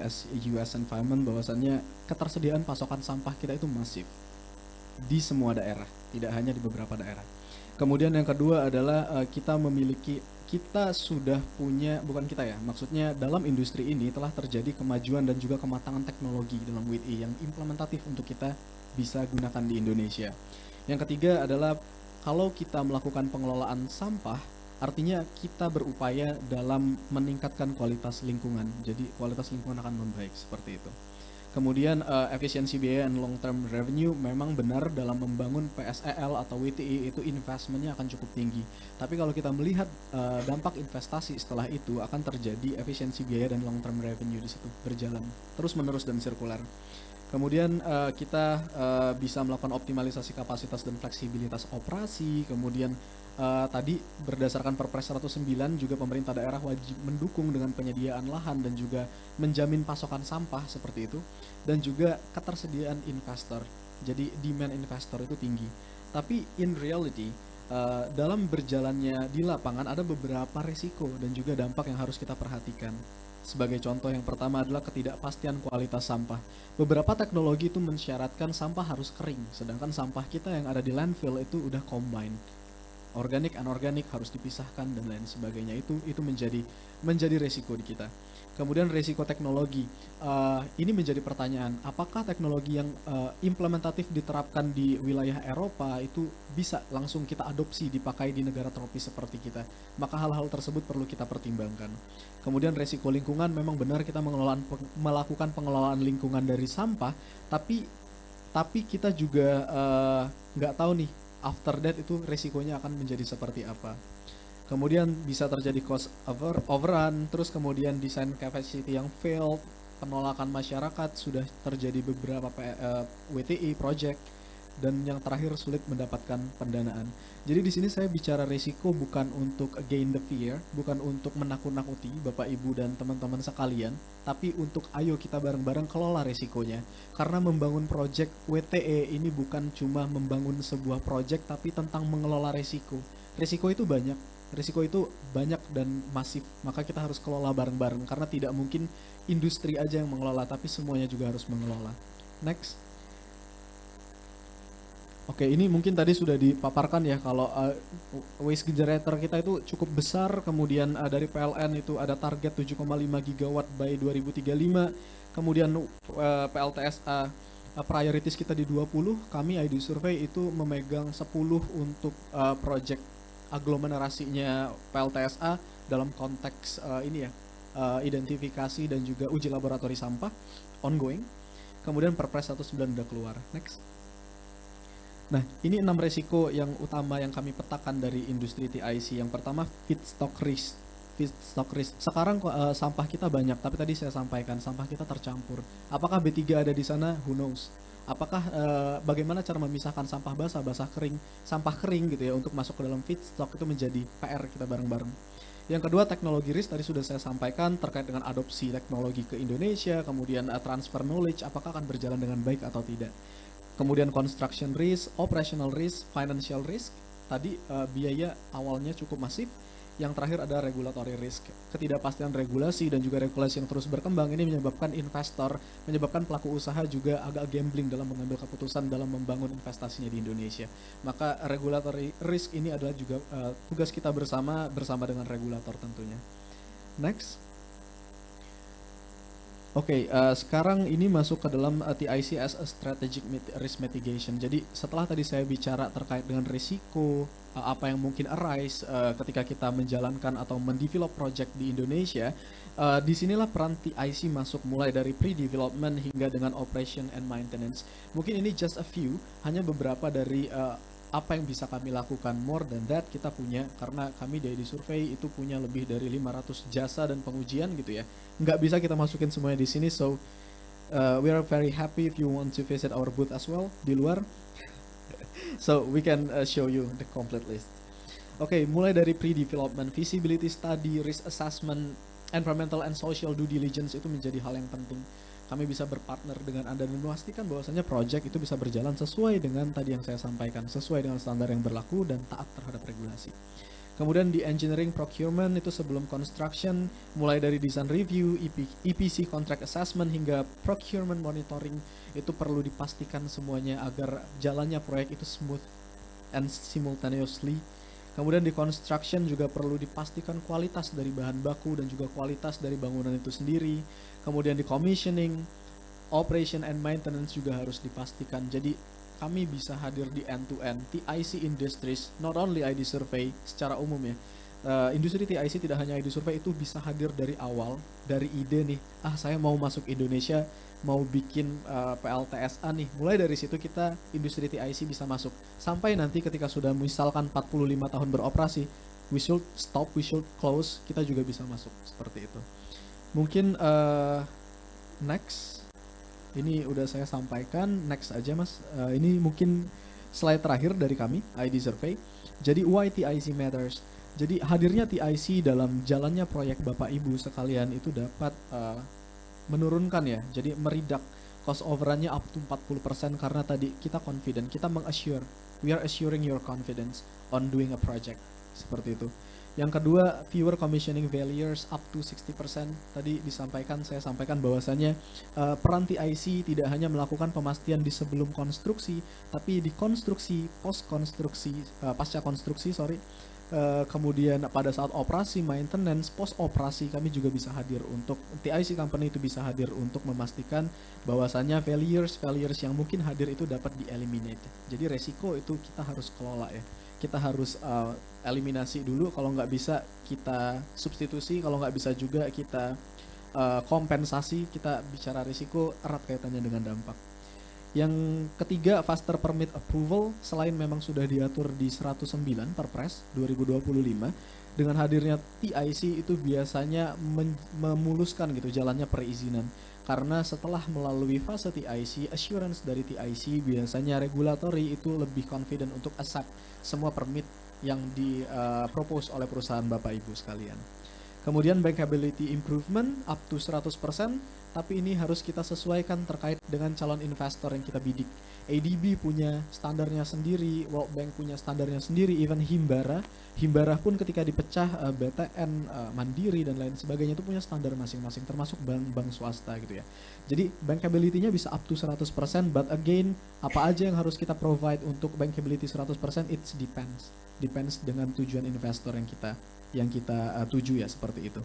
US Environment bahwasannya ketersediaan pasokan sampah kita itu masif di semua daerah, tidak hanya di beberapa daerah. Kemudian yang kedua adalah kita sudah punya, bukan kita ya, maksudnya dalam industri ini telah terjadi kemajuan dan juga kematangan teknologi dalam WTE yang implementatif untuk kita bisa gunakan di Indonesia. Yang ketiga adalah kalau kita melakukan pengelolaan sampah, artinya kita berupaya dalam meningkatkan kualitas lingkungan, jadi kualitas lingkungan akan membaik seperti itu. Kemudian efisiensi biaya and long term revenue, memang benar dalam membangun PSEL atau WTE itu investmentnya akan cukup tinggi. Tapi kalau kita melihat dampak investasi setelah itu akan terjadi efisiensi biaya dan long term revenue di situ berjalan terus menerus dan sirkular. Kemudian kita bisa melakukan optimalisasi kapasitas dan fleksibilitas operasi. Kemudian tadi berdasarkan Perpres 109 juga pemerintah daerah wajib mendukung dengan penyediaan lahan dan juga menjamin pasokan sampah seperti itu, dan juga ketersediaan investor. Jadi demand investor itu tinggi. Tapi in reality dalam berjalannya di lapangan ada beberapa risiko dan juga dampak yang harus kita perhatikan. Sebagai contoh, yang pertama adalah ketidakpastian kualitas sampah. Beberapa teknologi itu mensyaratkan sampah harus kering, sedangkan sampah kita yang ada di landfill itu udah combine. organik, anorganik harus dipisahkan dan lain sebagainya. Itu menjadi resiko di kita. Kemudian resiko teknologi. Ini menjadi pertanyaan, apakah teknologi yang implementatif diterapkan di wilayah Eropa itu bisa langsung kita adopsi dipakai di negara tropis seperti kita? Maka hal-hal tersebut perlu kita pertimbangkan. Kemudian resiko lingkungan, memang benar kita melakukan pengelolaan lingkungan dari sampah, tapi kita juga nggak tahu nih after that itu resikonya akan menjadi seperti apa. Kemudian bisa terjadi cost overrun, terus kemudian design capacity yang failed, penolakan masyarakat, sudah terjadi beberapa WTI project, dan yang terakhir sulit mendapatkan pendanaan. Jadi di sini saya bicara resiko bukan untuk gain the fear, bukan untuk menakut-nakuti Bapak Ibu dan teman-teman sekalian, tapi untuk ayo kita bareng-bareng kelola resikonya. Karena membangun project WTE ini bukan cuma membangun sebuah project, tapi tentang mengelola resiko. Resiko itu banyak dan masif, maka kita harus kelola bareng-bareng karena tidak mungkin industri aja yang mengelola, tapi semuanya juga harus mengelola. Next. Oke, ini mungkin tadi sudah dipaparkan ya kalau waste generator kita itu cukup besar, kemudian dari PLN itu ada target 7,5 gigawatt by 2035, kemudian PLTSA priorities kita di 20, kami ID Survey itu memegang 10 untuk project aglomerasinya PLTSA dalam konteks identifikasi dan juga uji laboratori sampah ongoing. Kemudian Perpres 19 udah keluar. Next. Nah, ini 6 resiko yang utama yang kami petakan dari industri TIC. Yang pertama feedstock risk. Sekarang sampah kita banyak, tapi tadi saya sampaikan sampah kita tercampur. Apakah B3 ada di sana? Who knows? Apakah bagaimana cara memisahkan sampah basah, sampah kering gitu ya untuk masuk ke dalam feedstock, itu menjadi PR kita bareng-bareng. Yang kedua teknologi risk, tadi sudah saya sampaikan terkait dengan adopsi teknologi ke Indonesia, kemudian transfer knowledge apakah akan berjalan dengan baik atau tidak. Kemudian construction risk, operational risk, financial risk, tadi biaya awalnya cukup masif. Yang terakhir ada regulatory risk, ketidakpastian regulasi dan juga regulasi yang terus berkembang ini menyebabkan menyebabkan pelaku usaha juga agak gambling dalam mengambil keputusan dalam membangun investasinya di Indonesia. Maka regulatory risk ini adalah juga tugas kita bersama dengan regulator tentunya. Next. Oke, sekarang ini masuk ke dalam TIC as a strategic risk mitigation. Jadi setelah tadi saya bicara terkait dengan risiko, apa yang mungkin arise ketika kita menjalankan atau mendevelop project di Indonesia, disinilah peran TIC masuk mulai dari pre-development hingga dengan operation and maintenance. Mungkin ini just a few, hanya beberapa dari apa yang bisa kami lakukan. More than that kita punya, karena kami di ID Survey itu punya lebih dari 500 jasa dan pengujian gitu ya. Nggak bisa kita masukin semuanya di sini, so we are very happy if you want to visit our booth as well di luar. So we can show you the complete list. Oke, mulai dari pre-development, feasibility study, risk assessment, environmental and social due diligence itu menjadi hal yang penting. Kami bisa berpartner dengan Anda dan memastikan bahwasanya project itu bisa berjalan sesuai dengan tadi yang saya sampaikan, sesuai dengan standar yang berlaku dan taat terhadap regulasi. Kemudian di engineering procurement itu sebelum construction, mulai dari design review, EPC contract assessment hingga procurement monitoring, itu perlu dipastikan semuanya agar jalannya proyek itu smooth and simultaneously. Kemudian di construction juga perlu dipastikan kualitas dari bahan baku dan juga kualitas dari bangunan itu sendiri. Kemudian di commissioning, operation and maintenance juga harus dipastikan. Jadi kami bisa hadir di end-to-end TIC Industries, not only ID Survey secara umum ya. Industri TIC tidak hanya ID Survey, itu bisa hadir dari awal, dari ide nih, saya mau masuk Indonesia, mau bikin PLTSA nih. Mulai dari situ kita industri TIC bisa masuk. Sampai nanti ketika sudah misalkan 45 tahun beroperasi, we should stop, we should close, kita juga bisa masuk seperti itu. Mungkin next. Ini udah saya sampaikan, next aja mas. Ini mungkin slide terakhir dari kami, ID Survey. Jadi why TIC matters. Jadi hadirnya TIC dalam jalannya proyek Bapak Ibu sekalian itu dapat menurunkan ya. Jadi meridak cost overrun-nya up to 40% karena tadi kita confident, kita we are assuring your confidence on doing a project. Seperti itu. Yang kedua, fewer commissioning failures up to 60%. Tadi saya sampaikan bahwasanya peran TIC tidak hanya melakukan pemastian di sebelum konstruksi, tapi di konstruksi, pasca konstruksi, kemudian pada saat operasi, maintenance, post operasi kami juga bisa hadir untuk TIC company itu bisa hadir untuk memastikan bahwasanya failures yang mungkin hadir itu dapat di-eliminate. Jadi resiko itu kita harus kelola ya. Kita harus eliminasi dulu, kalau nggak bisa kita substitusi, kalau nggak bisa juga kita kompensasi. Kita bicara risiko erat kaitannya dengan dampak. Yang ketiga, faster permit approval. Selain memang sudah diatur di 109 Perpres 2025, dengan hadirnya TIC itu biasanya memuluskan gitu jalannya perizinan. Karena setelah melalui fase TIC, assurance dari TIC biasanya regulatory itu lebih confident untuk accept semua permit yang propose oleh perusahaan Bapak Ibu sekalian. Kemudian bankability improvement up to 100%, tapi ini harus kita sesuaikan terkait dengan calon investor yang kita bidik. ADB punya standarnya sendiri, World Bank punya standarnya sendiri, even Himbara pun ketika dipecah BTN, Mandiri dan lain sebagainya itu punya standar masing-masing, termasuk bank swasta gitu ya. Jadi bankability-nya bisa up to 100%, but again, apa aja yang harus kita provide untuk bankability 100%, it depends dengan tujuan investor yang kita tuju ya, seperti itu.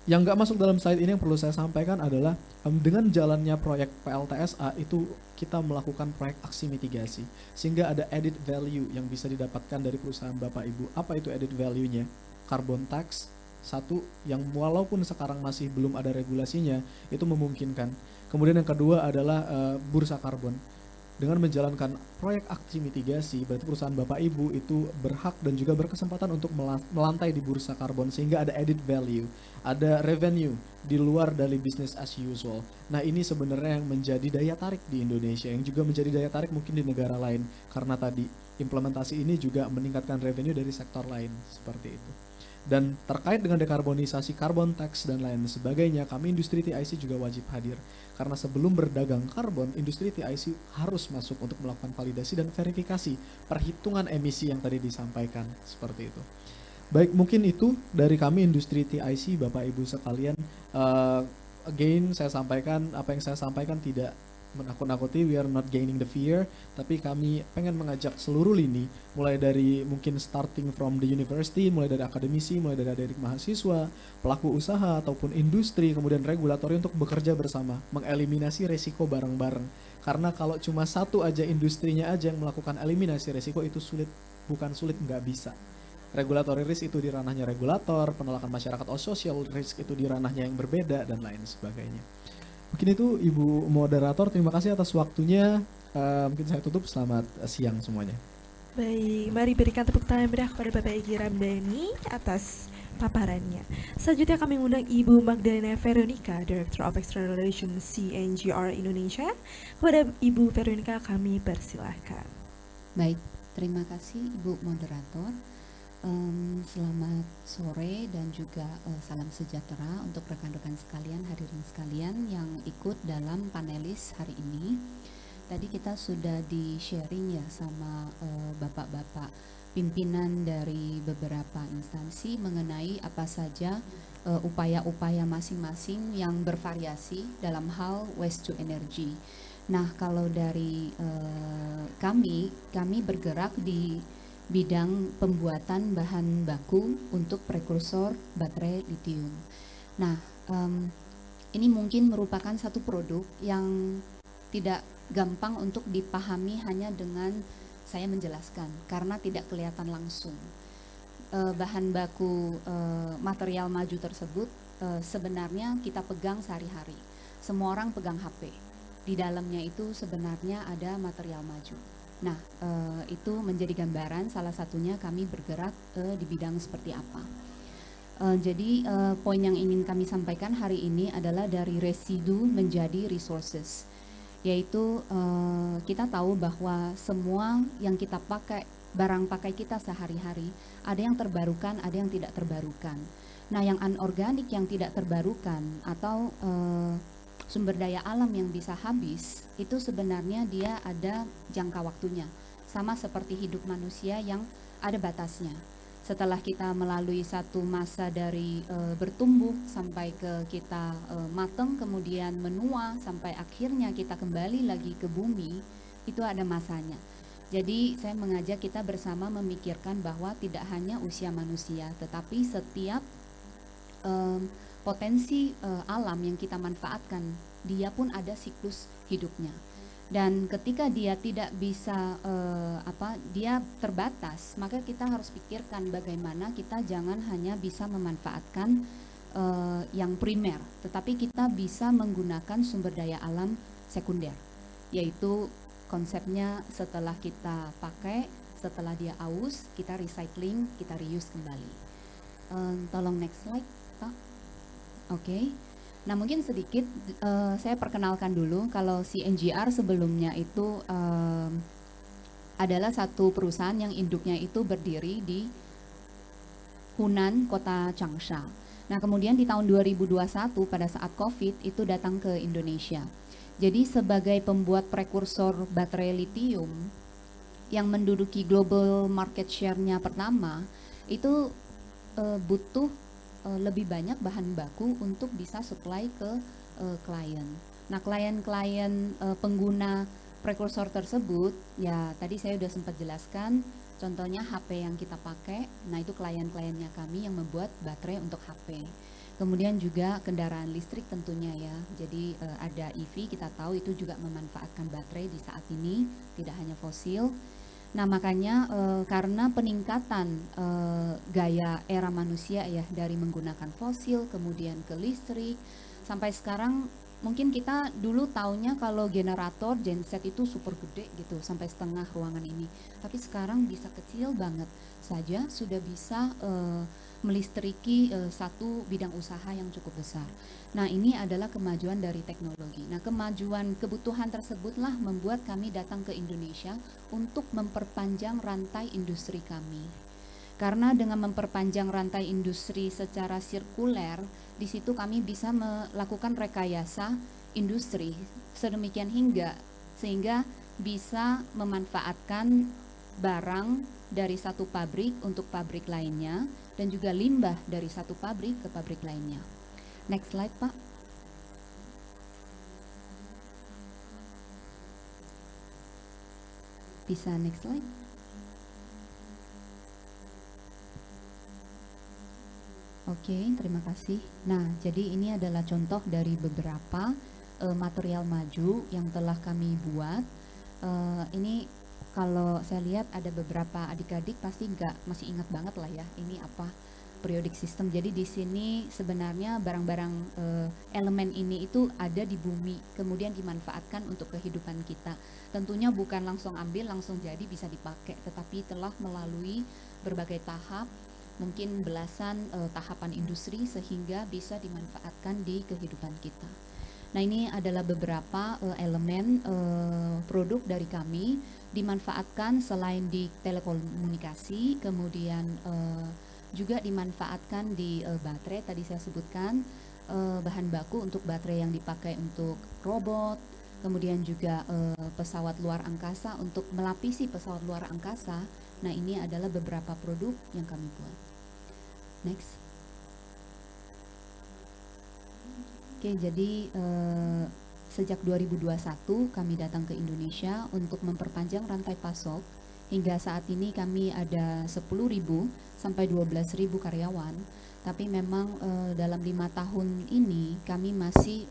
Yang nggak masuk dalam slide ini yang perlu saya sampaikan adalah dengan jalannya proyek PLTSA itu kita melakukan proyek aksi mitigasi, sehingga ada added value yang bisa didapatkan dari perusahaan Bapak Ibu. Apa itu added value-nya? Carbon tax, satu yang walaupun sekarang masih belum ada regulasinya, itu memungkinkan. Kemudian yang kedua adalah bursa karbon. Dengan menjalankan proyek aksi mitigasi, berarti perusahaan Bapak Ibu itu berhak dan juga berkesempatan untuk melantai di bursa karbon, sehingga ada added value, ada revenue di luar dari business as usual. Nah, ini sebenarnya yang menjadi daya tarik di Indonesia, yang juga menjadi daya tarik mungkin di negara lain, karena tadi implementasi ini juga meningkatkan revenue dari sektor lain, seperti itu. Dan terkait dengan dekarbonisasi, carbon tax dan lain sebagainya, kami industri TIC juga wajib hadir. Karena sebelum berdagang karbon, industri TIC harus masuk untuk melakukan validasi dan verifikasi perhitungan emisi yang tadi disampaikan, seperti itu. Baik, mungkin itu dari kami industri TIC, Bapak Ibu sekalian. Again, saya sampaikan, apa yang saya sampaikan tidak menakut-nakuti, we are not gaining the fear, tapi kami pengen mengajak seluruh lini, mulai dari mungkin starting from the university, mulai dari akademisi, mulai dari adik mahasiswa, pelaku usaha ataupun industri, kemudian regulatori untuk bekerja bersama, mengeliminasi resiko bareng-bareng. Karena kalau cuma satu aja industrinya aja yang melakukan eliminasi resiko itu sulit, bukan sulit, nggak bisa. Regulatory risk itu di ranahnya regulator, penolakan masyarakat social risk itu di ranahnya yang berbeda, dan lain sebagainya. Mungkin itu Ibu Moderator, terima kasih atas waktunya. Mungkin saya tutup, selamat siang semuanya. Baik, mari berikan tepuk tangan meriah kepada Bapak Egy Ramdhani atas paparannya. Selanjutnya kami undang Ibu Magdalena Veronica, Director of External Relations CNGR Indonesia. Kepada Ibu Veronica kami persilahkan. Baik, terima kasih Ibu Moderator. Selamat sore dan juga salam sejahtera untuk rekan-rekan sekalian, hadirin sekalian yang ikut dalam panelis hari ini. Tadi kita sudah di-sharing ya sama bapak-bapak pimpinan dari beberapa instansi mengenai apa saja upaya-upaya masing-masing yang bervariasi dalam hal waste to energy. Nah, kalau dari kami bergerak di bidang pembuatan bahan baku untuk prekursor baterai lithium. Nah, ini mungkin merupakan satu produk yang tidak gampang untuk dipahami hanya dengan saya menjelaskan, karena tidak kelihatan langsung. Bahan baku material maju tersebut sebenarnya kita pegang sehari-hari. Semua orang pegang HP. Di dalamnya itu sebenarnya ada material maju. Nah, itu menjadi gambaran salah satunya kami bergerak di bidang seperti apa. Jadi poin yang ingin kami sampaikan hari ini adalah dari residu menjadi resources, yaitu kita tahu bahwa semua yang kita pakai, barang pakai kita sehari-hari, ada yang terbarukan, ada yang tidak terbarukan. Nah, yang anorganik yang tidak terbarukan atau sumber daya alam yang bisa habis, itu sebenarnya dia ada jangka waktunya. Sama seperti hidup manusia yang ada batasnya. setelah kita melalui satu masa dari bertumbuh sampai ke kita mateng, kemudian menua, sampai akhirnya kita kembali lagi ke bumi, itu ada masanya. Jadi saya mengajak kita bersama memikirkan bahwa tidak hanya usia manusia, tetapi setiap potensi alam yang kita manfaatkan, dia pun ada siklus hidupnya. Dan ketika dia tidak bisa dia terbatas, maka kita harus pikirkan bagaimana kita jangan hanya bisa memanfaatkan yang primer, tetapi kita bisa menggunakan sumber daya alam sekunder, yaitu konsepnya setelah kita pakai, setelah dia aus, kita recycling, kita reuse kembali. Tolong next slide, Pak. Oke. Nah, mungkin sedikit saya perkenalkan dulu kalau si NGR sebelumnya itu adalah satu perusahaan yang induknya itu berdiri di Hunan, kota Changsha. Nah, kemudian di tahun 2021 pada saat COVID itu datang ke Indonesia. Jadi sebagai pembuat prekursor baterai lithium yang menduduki global market share-nya pertama, itu butuh lebih banyak bahan baku untuk bisa supply ke klien. Nah, klien-klien pengguna prekursor tersebut, ya tadi saya sudah sempat jelaskan, contohnya HP yang kita pakai, nah itu klien-kliennya kami yang membuat baterai untuk HP. Kemudian juga kendaraan listrik tentunya ya, jadi ada EV, kita tahu itu juga memanfaatkan baterai di saat ini, tidak hanya fosil. Nah, makanya karena peningkatan gaya era manusia ya, dari menggunakan fosil kemudian ke listrik, sampai sekarang mungkin kita dulu taunya kalau generator genset itu super gede gitu sampai setengah ruangan ini, tapi sekarang bisa kecil banget saja sudah bisa melistriki satu bidang usaha yang cukup besar. Nah, ini adalah kemajuan dari teknologi. Nah, kemajuan kebutuhan tersebutlah membuat kami datang ke Indonesia untuk memperpanjang rantai industri kami. Karena dengan memperpanjang rantai industri secara sirkuler, di situ kami bisa melakukan rekayasa industri sedemikian sehingga bisa memanfaatkan barang dari satu pabrik untuk pabrik lainnya dan juga limbah dari satu pabrik ke pabrik lainnya. Next slide, Pak. Bisa next slide. Oke, terima kasih. Nah, jadi ini adalah contoh dari beberapa material maju yang telah kami buat. Ini kalau saya lihat ada beberapa adik-adik pasti masih ingat banget lah ya, ini apa periodic system. Jadi di sini sebenarnya barang-barang elemen ini itu ada di bumi, kemudian dimanfaatkan untuk kehidupan kita. Tentunya bukan langsung ambil, langsung jadi bisa dipakai, tetapi telah melalui berbagai tahap, mungkin belasan tahapan industri sehingga bisa dimanfaatkan di kehidupan kita. Nah, ini adalah beberapa elemen produk dari kami dimanfaatkan selain di telekomunikasi, kemudian juga dimanfaatkan di baterai. Tadi saya sebutkan bahan baku untuk baterai yang dipakai untuk robot, kemudian juga pesawat luar angkasa untuk melapisi pesawat luar angkasa. Nah, ini adalah beberapa produk yang kami buat. Next. Oke, jadi sejak 2021 kami datang ke Indonesia untuk memperpanjang rantai pasok. Hingga saat ini kami ada 10.000 sampai 12.000 karyawan. Tapi memang dalam 5 tahun ini kami masih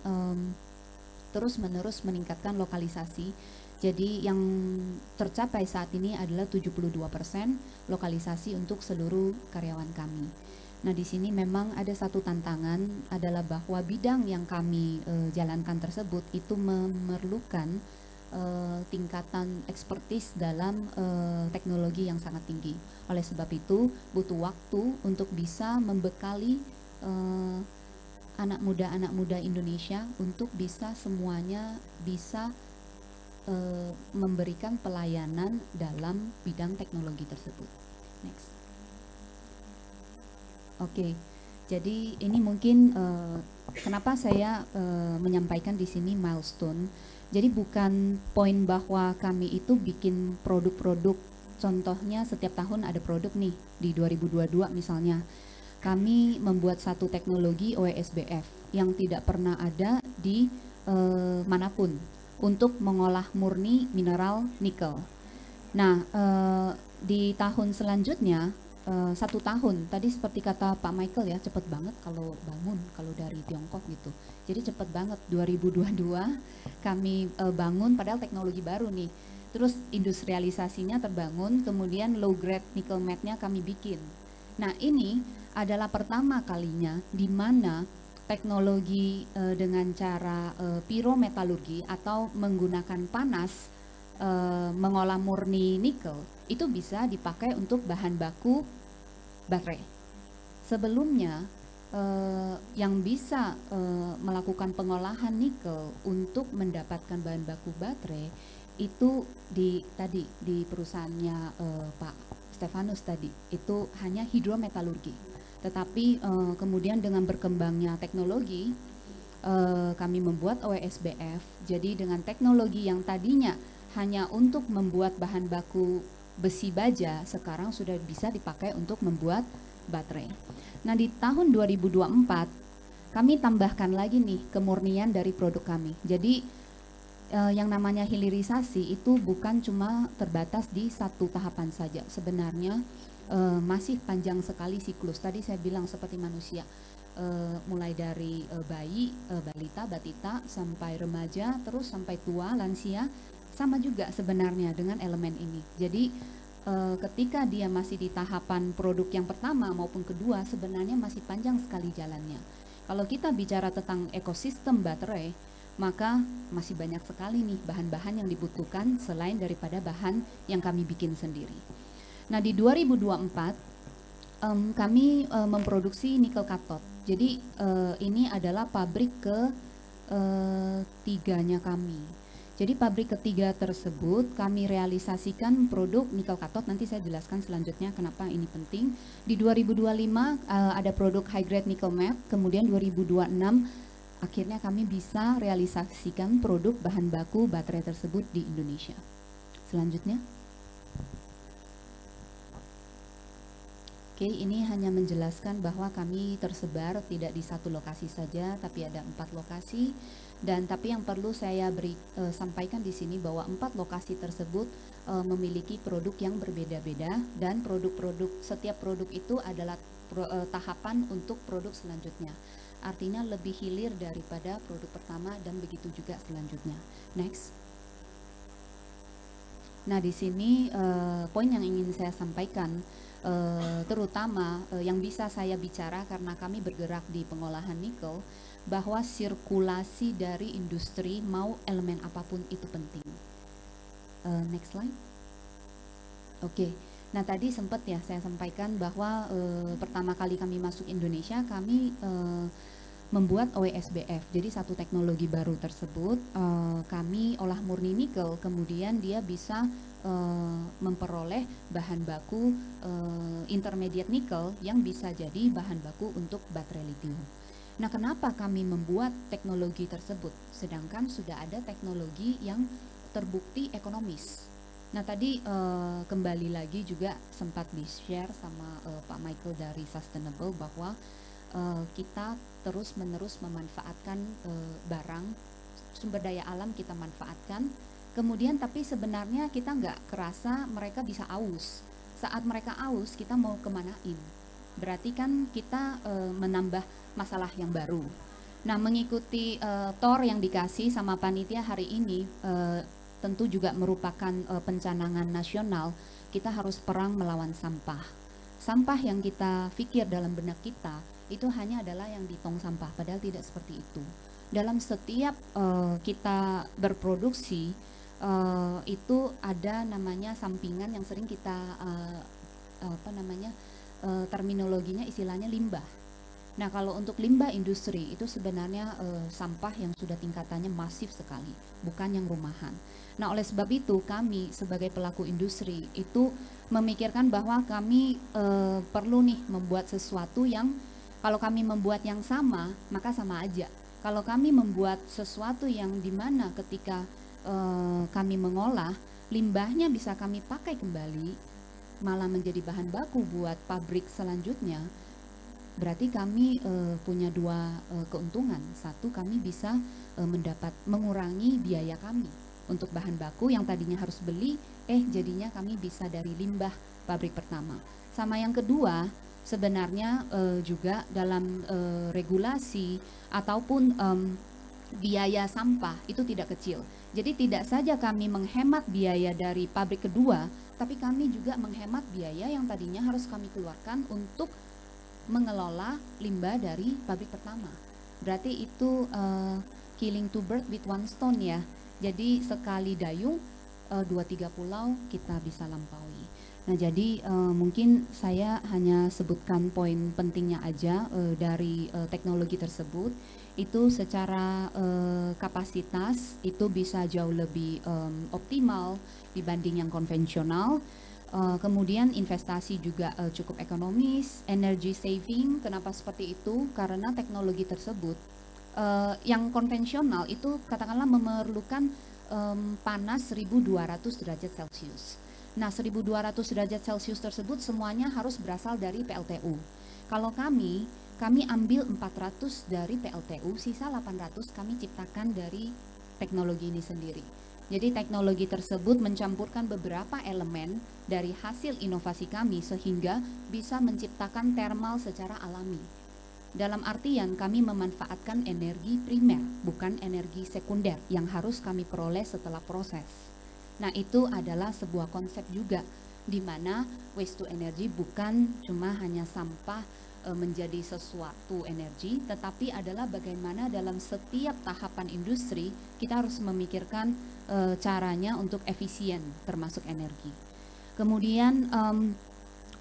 terus-menerus meningkatkan lokalisasi. Jadi yang tercapai saat ini adalah 72% lokalisasi untuk seluruh karyawan kami. Nah, di sini memang ada satu tantangan adalah bahwa bidang yang kami jalankan tersebut itu memerlukan tingkatan ekspertis dalam teknologi yang sangat tinggi. Oleh sebab itu butuh waktu untuk bisa membekali anak muda Indonesia untuk bisa semuanya bisa memberikan pelayanan dalam bidang teknologi tersebut. Next. Oke, jadi ini mungkin kenapa saya menyampaikan di sini milestone. Jadi bukan poin bahwa kami itu bikin produk-produk contohnya setiap tahun ada produk nih, di 2022 misalnya. Kami membuat satu teknologi OESBF yang tidak pernah ada di manapun untuk mengolah murni mineral nikel. Nah, di tahun selanjutnya, 1 tahun, tadi seperti kata Pak Michael ya, cepet banget kalau bangun, kalau dari Tiongkok gitu. Jadi cepet banget, 2022 kami bangun, padahal teknologi baru nih. Terus industrialisasinya terbangun, kemudian low grade nickel matte-nya kami bikin. Nah, ini adalah pertama kalinya di mana teknologi dengan cara pirometalurgi atau menggunakan panas mengolah murni nikel itu bisa dipakai untuk bahan baku baterai. Sebelumnya yang bisa melakukan pengolahan nikel untuk mendapatkan bahan baku baterai itu di perusahaannya Pak Stefanus tadi itu hanya hidrometalurgi. Tetapi kemudian dengan berkembangnya teknologi kami membuat OESBF. Jadi dengan teknologi yang tadinya hanya untuk membuat bahan baku besi baja, sekarang sudah bisa dipakai untuk membuat baterai. Nah, di tahun 2024 kami tambahkan lagi nih kemurnian dari produk kami. Jadi yang namanya hilirisasi itu bukan cuma terbatas di satu tahapan saja. Sebenarnya masih panjang sekali siklus. Tadi saya bilang seperti manusia, mulai dari bayi, balita, batita, sampai remaja, terus sampai tua, lansia, sama juga sebenarnya dengan elemen ini. Jadi ketika dia masih di tahapan produk yang pertama maupun kedua, sebenarnya masih panjang sekali jalannya. Kalau kita bicara tentang ekosistem baterai, maka masih banyak sekali nih bahan-bahan yang dibutuhkan selain daripada bahan yang kami bikin sendiri. Nah, di 2024 kami memproduksi nikel cathode. Jadi ini adalah pabrik ketiganya kami. Jadi pabrik ketiga tersebut kami realisasikan produk nikel cathode. Nanti saya jelaskan selanjutnya kenapa ini penting. Di 2025 ada produk high grade nickel matte. Kemudian 2026 akhirnya kami bisa realisasikan produk bahan baku baterai tersebut di Indonesia. Selanjutnya. Oke, ini hanya menjelaskan bahwa kami tersebar tidak di satu lokasi saja, tapi ada 4 lokasi. Dan tapi yang perlu saya sampaikan di sini bahwa 4 lokasi tersebut memiliki produk yang berbeda-beda, dan setiap produk itu adalah tahapan untuk produk selanjutnya. Artinya lebih hilir daripada produk pertama dan begitu juga selanjutnya. Next. Nah, di sini poin yang ingin saya sampaikan, terutama yang bisa saya bicara karena kami bergerak di pengolahan nikel, bahwa sirkulasi dari industri mau elemen apapun itu penting. Next slide. Oke. Nah, tadi sempat ya saya sampaikan bahwa pertama kali kami masuk Indonesia, kami membuat OESBF. Jadi satu teknologi baru tersebut kami olah murni nikel, kemudian dia bisa memperoleh bahan baku intermediate nikel yang bisa jadi bahan baku untuk baterai lithium. Nah, kenapa kami membuat teknologi tersebut sedangkan sudah ada teknologi yang terbukti ekonomis? Nah, tadi kembali lagi juga sempat di-share sama Pak Michael dari Sustainable bahwa kita terus-menerus memanfaatkan barang, sumber daya alam kita manfaatkan, kemudian tapi sebenarnya kita nggak kerasa mereka bisa aus. Saat mereka aus, kita mau kemanain? Berarti kan kita menambah masalah yang baru. Nah, mengikuti TOR yang dikasih sama panitia hari ini, tentu juga merupakan pencanangan nasional. Kita harus perang melawan sampah. Sampah yang kita pikir dalam benak kita itu hanya adalah yang di tong sampah, padahal tidak seperti itu. Dalam setiap kita berproduksi itu ada namanya sampingan yang sering kita terminologinya istilahnya limbah. Nah, kalau untuk limbah industri itu sebenarnya sampah yang sudah tingkatannya masif sekali, bukan yang rumahan. Nah, oleh sebab itu kami sebagai pelaku industri itu memikirkan bahwa kami perlu nih membuat sesuatu yang kalau kami membuat yang sama, maka sama aja. Kalau kami membuat sesuatu yang dimana ketika kami mengolah, limbahnya bisa kami pakai kembali, malah menjadi bahan baku buat pabrik selanjutnya, berarti kami punya dua keuntungan. Satu, kami bisa mengurangi biaya kami untuk bahan baku yang tadinya harus beli, jadinya kami bisa dari limbah pabrik pertama. Sama yang kedua, sebenarnya juga dalam regulasi ataupun biaya sampah itu tidak kecil. Jadi tidak saja kami menghemat biaya dari pabrik kedua, tapi kami juga menghemat biaya yang tadinya harus kami keluarkan untuk mengelola limbah dari pabrik pertama. Berarti itu killing two birds with one stone ya. Jadi sekali dayung 2-3 pulau kita bisa lampaui. Nah, jadi mungkin saya hanya sebutkan poin pentingnya aja dari teknologi tersebut. Itu secara kapasitas itu bisa jauh lebih optimal dibanding yang konvensional. Kemudian investasi juga cukup ekonomis, energy saving. Kenapa seperti itu? Karena teknologi tersebut yang konvensional itu katakanlah memerlukan panas 1200 derajat Celcius. Nah, 1200 derajat Celcius tersebut semuanya harus berasal dari PLTU. Kalau kami ambil 400 dari PLTU, sisa 800 kami ciptakan dari teknologi ini sendiri. Jadi teknologi tersebut mencampurkan beberapa elemen dari hasil inovasi kami sehingga bisa menciptakan thermal secara alami. Dalam artian kami memanfaatkan energi primer, bukan energi sekunder yang harus kami peroleh setelah proses. Nah, itu adalah sebuah konsep juga di mana waste to energy bukan cuma hanya sampah menjadi sesuatu energi, tetapi adalah bagaimana dalam setiap tahapan industri kita harus memikirkan caranya untuk efisien termasuk energi. Kemudian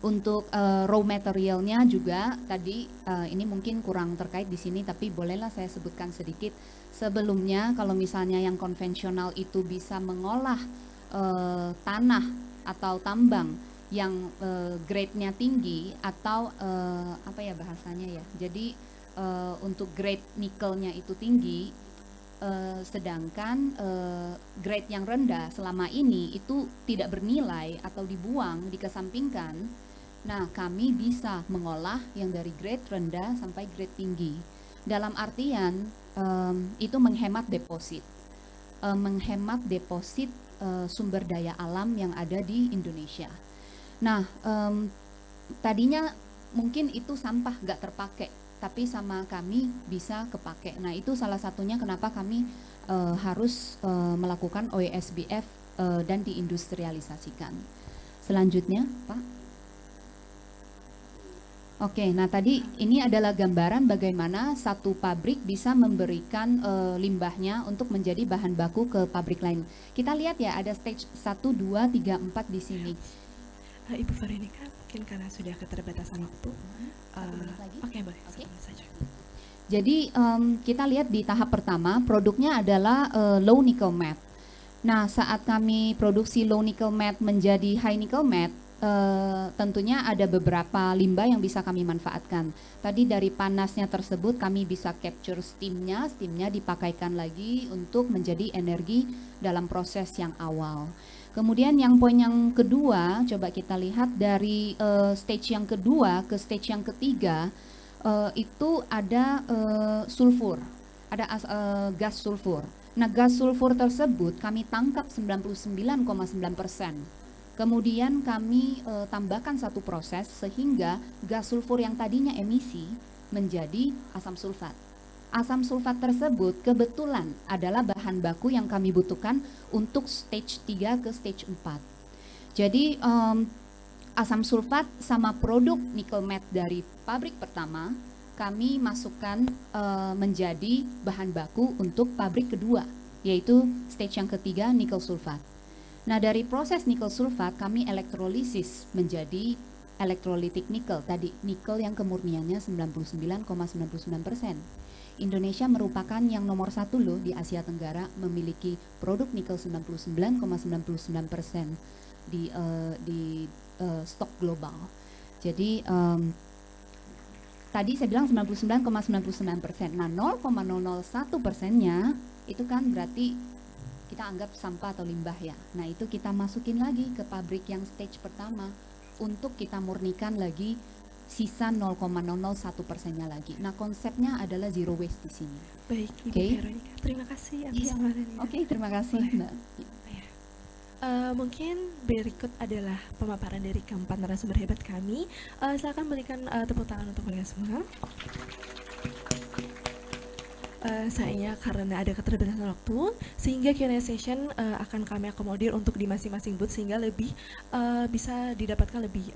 untuk raw materialnya juga tadi ini mungkin kurang terkait di sini, tapi bolehlah saya sebutkan sedikit. Sebelumnya kalau misalnya yang konvensional itu bisa mengolah tanah atau tambang yang grade-nya tinggi atau apa ya bahasanya ya. Jadi untuk grade nikelnya itu tinggi, sedangkan grade yang rendah selama ini itu tidak bernilai atau dibuang, dikesampingkan. Nah, kami bisa mengolah yang dari grade rendah sampai grade tinggi. Dalam artian itu menghemat deposit, sumber daya alam yang ada di Indonesia. Nah, tadinya mungkin itu sampah nggak terpakai, tapi sama kami bisa kepake. Nah, itu salah satunya kenapa kami harus melakukan OESBF dan diindustrialisasikan. Selanjutnya, Pak. Oke, nah tadi ini adalah gambaran bagaimana satu pabrik bisa memberikan limbahnya untuk menjadi bahan baku ke pabrik lain. Kita lihat ya, ada stage 1, 2, 3, 4 di sini. Ibu Veronica, mungkin karena sudah keterbatasan waktu. 1 menit lagi. Oke, boleh. Oke. 1 menit saja. Jadi kita lihat di tahap pertama produknya adalah low nickel matte. Nah, saat kami produksi low nickel matte menjadi high nickel matte, tentunya ada beberapa limbah yang bisa kami manfaatkan. Tadi dari panasnya tersebut kami bisa capture steamnya dipakaikan lagi untuk menjadi energi dalam proses yang awal. Kemudian yang poin yang kedua, coba kita lihat dari stage yang kedua ke stage yang ketiga, itu ada sulfur, ada gas sulfur. Nah, gas sulfur tersebut kami tangkap 99,9%. Kemudian kami tambahkan satu proses sehingga gas sulfur yang tadinya emisi menjadi asam sulfat. Asam sulfat tersebut kebetulan adalah bahan baku yang kami butuhkan untuk stage 3 ke stage 4. Jadi asam sulfat sama produk nickel matte dari pabrik pertama kami masukkan menjadi bahan baku untuk pabrik kedua, yaitu stage yang ketiga nickel sulfat. Nah, dari proses nikel sulfat kami elektrolisis menjadi elektrolitik nikel. Tadi nikel yang kemurniannya 99,99%. Indonesia merupakan yang nomor 1 loh di Asia Tenggara memiliki produk nikel 99,99% di stok global. Jadi tadi saya bilang 99,99%. Nah, 0,001%-nya itu kan berarti kita anggap sampah atau limbah ya. Nah, itu kita masukin lagi ke pabrik yang stage pertama untuk kita murnikan lagi sisa 0,001%-nya lagi. Nah, konsepnya adalah zero waste di sini. Baik, Ibu Oke. Veronica. Terima kasih atas Iya. penjelasannya. Oke, terima kasih, Boleh. Mbak. Mungkin berikut adalah pemaparan dari keempat narasumber hebat kami. Silakan berikan tepuk tangan untuk mereka semua. Sayangnya karena ada keterbatasan waktu, sehingga Q&A session akan kami akomodir untuk di masing-masing booth sehingga lebih bisa didapatkan lebih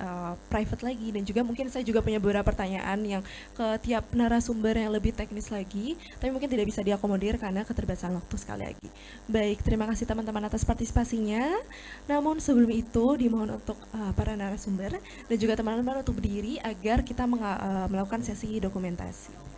private lagi, dan juga mungkin saya juga punya beberapa pertanyaan yang ke tiap narasumber yang lebih teknis lagi, tapi mungkin tidak bisa diakomodir karena keterbatasan waktu sekali lagi. Baik, terima kasih teman-teman atas partisipasinya. Namun sebelum itu dimohon untuk para narasumber dan juga teman-teman untuk berdiri agar kita melakukan sesi dokumentasi.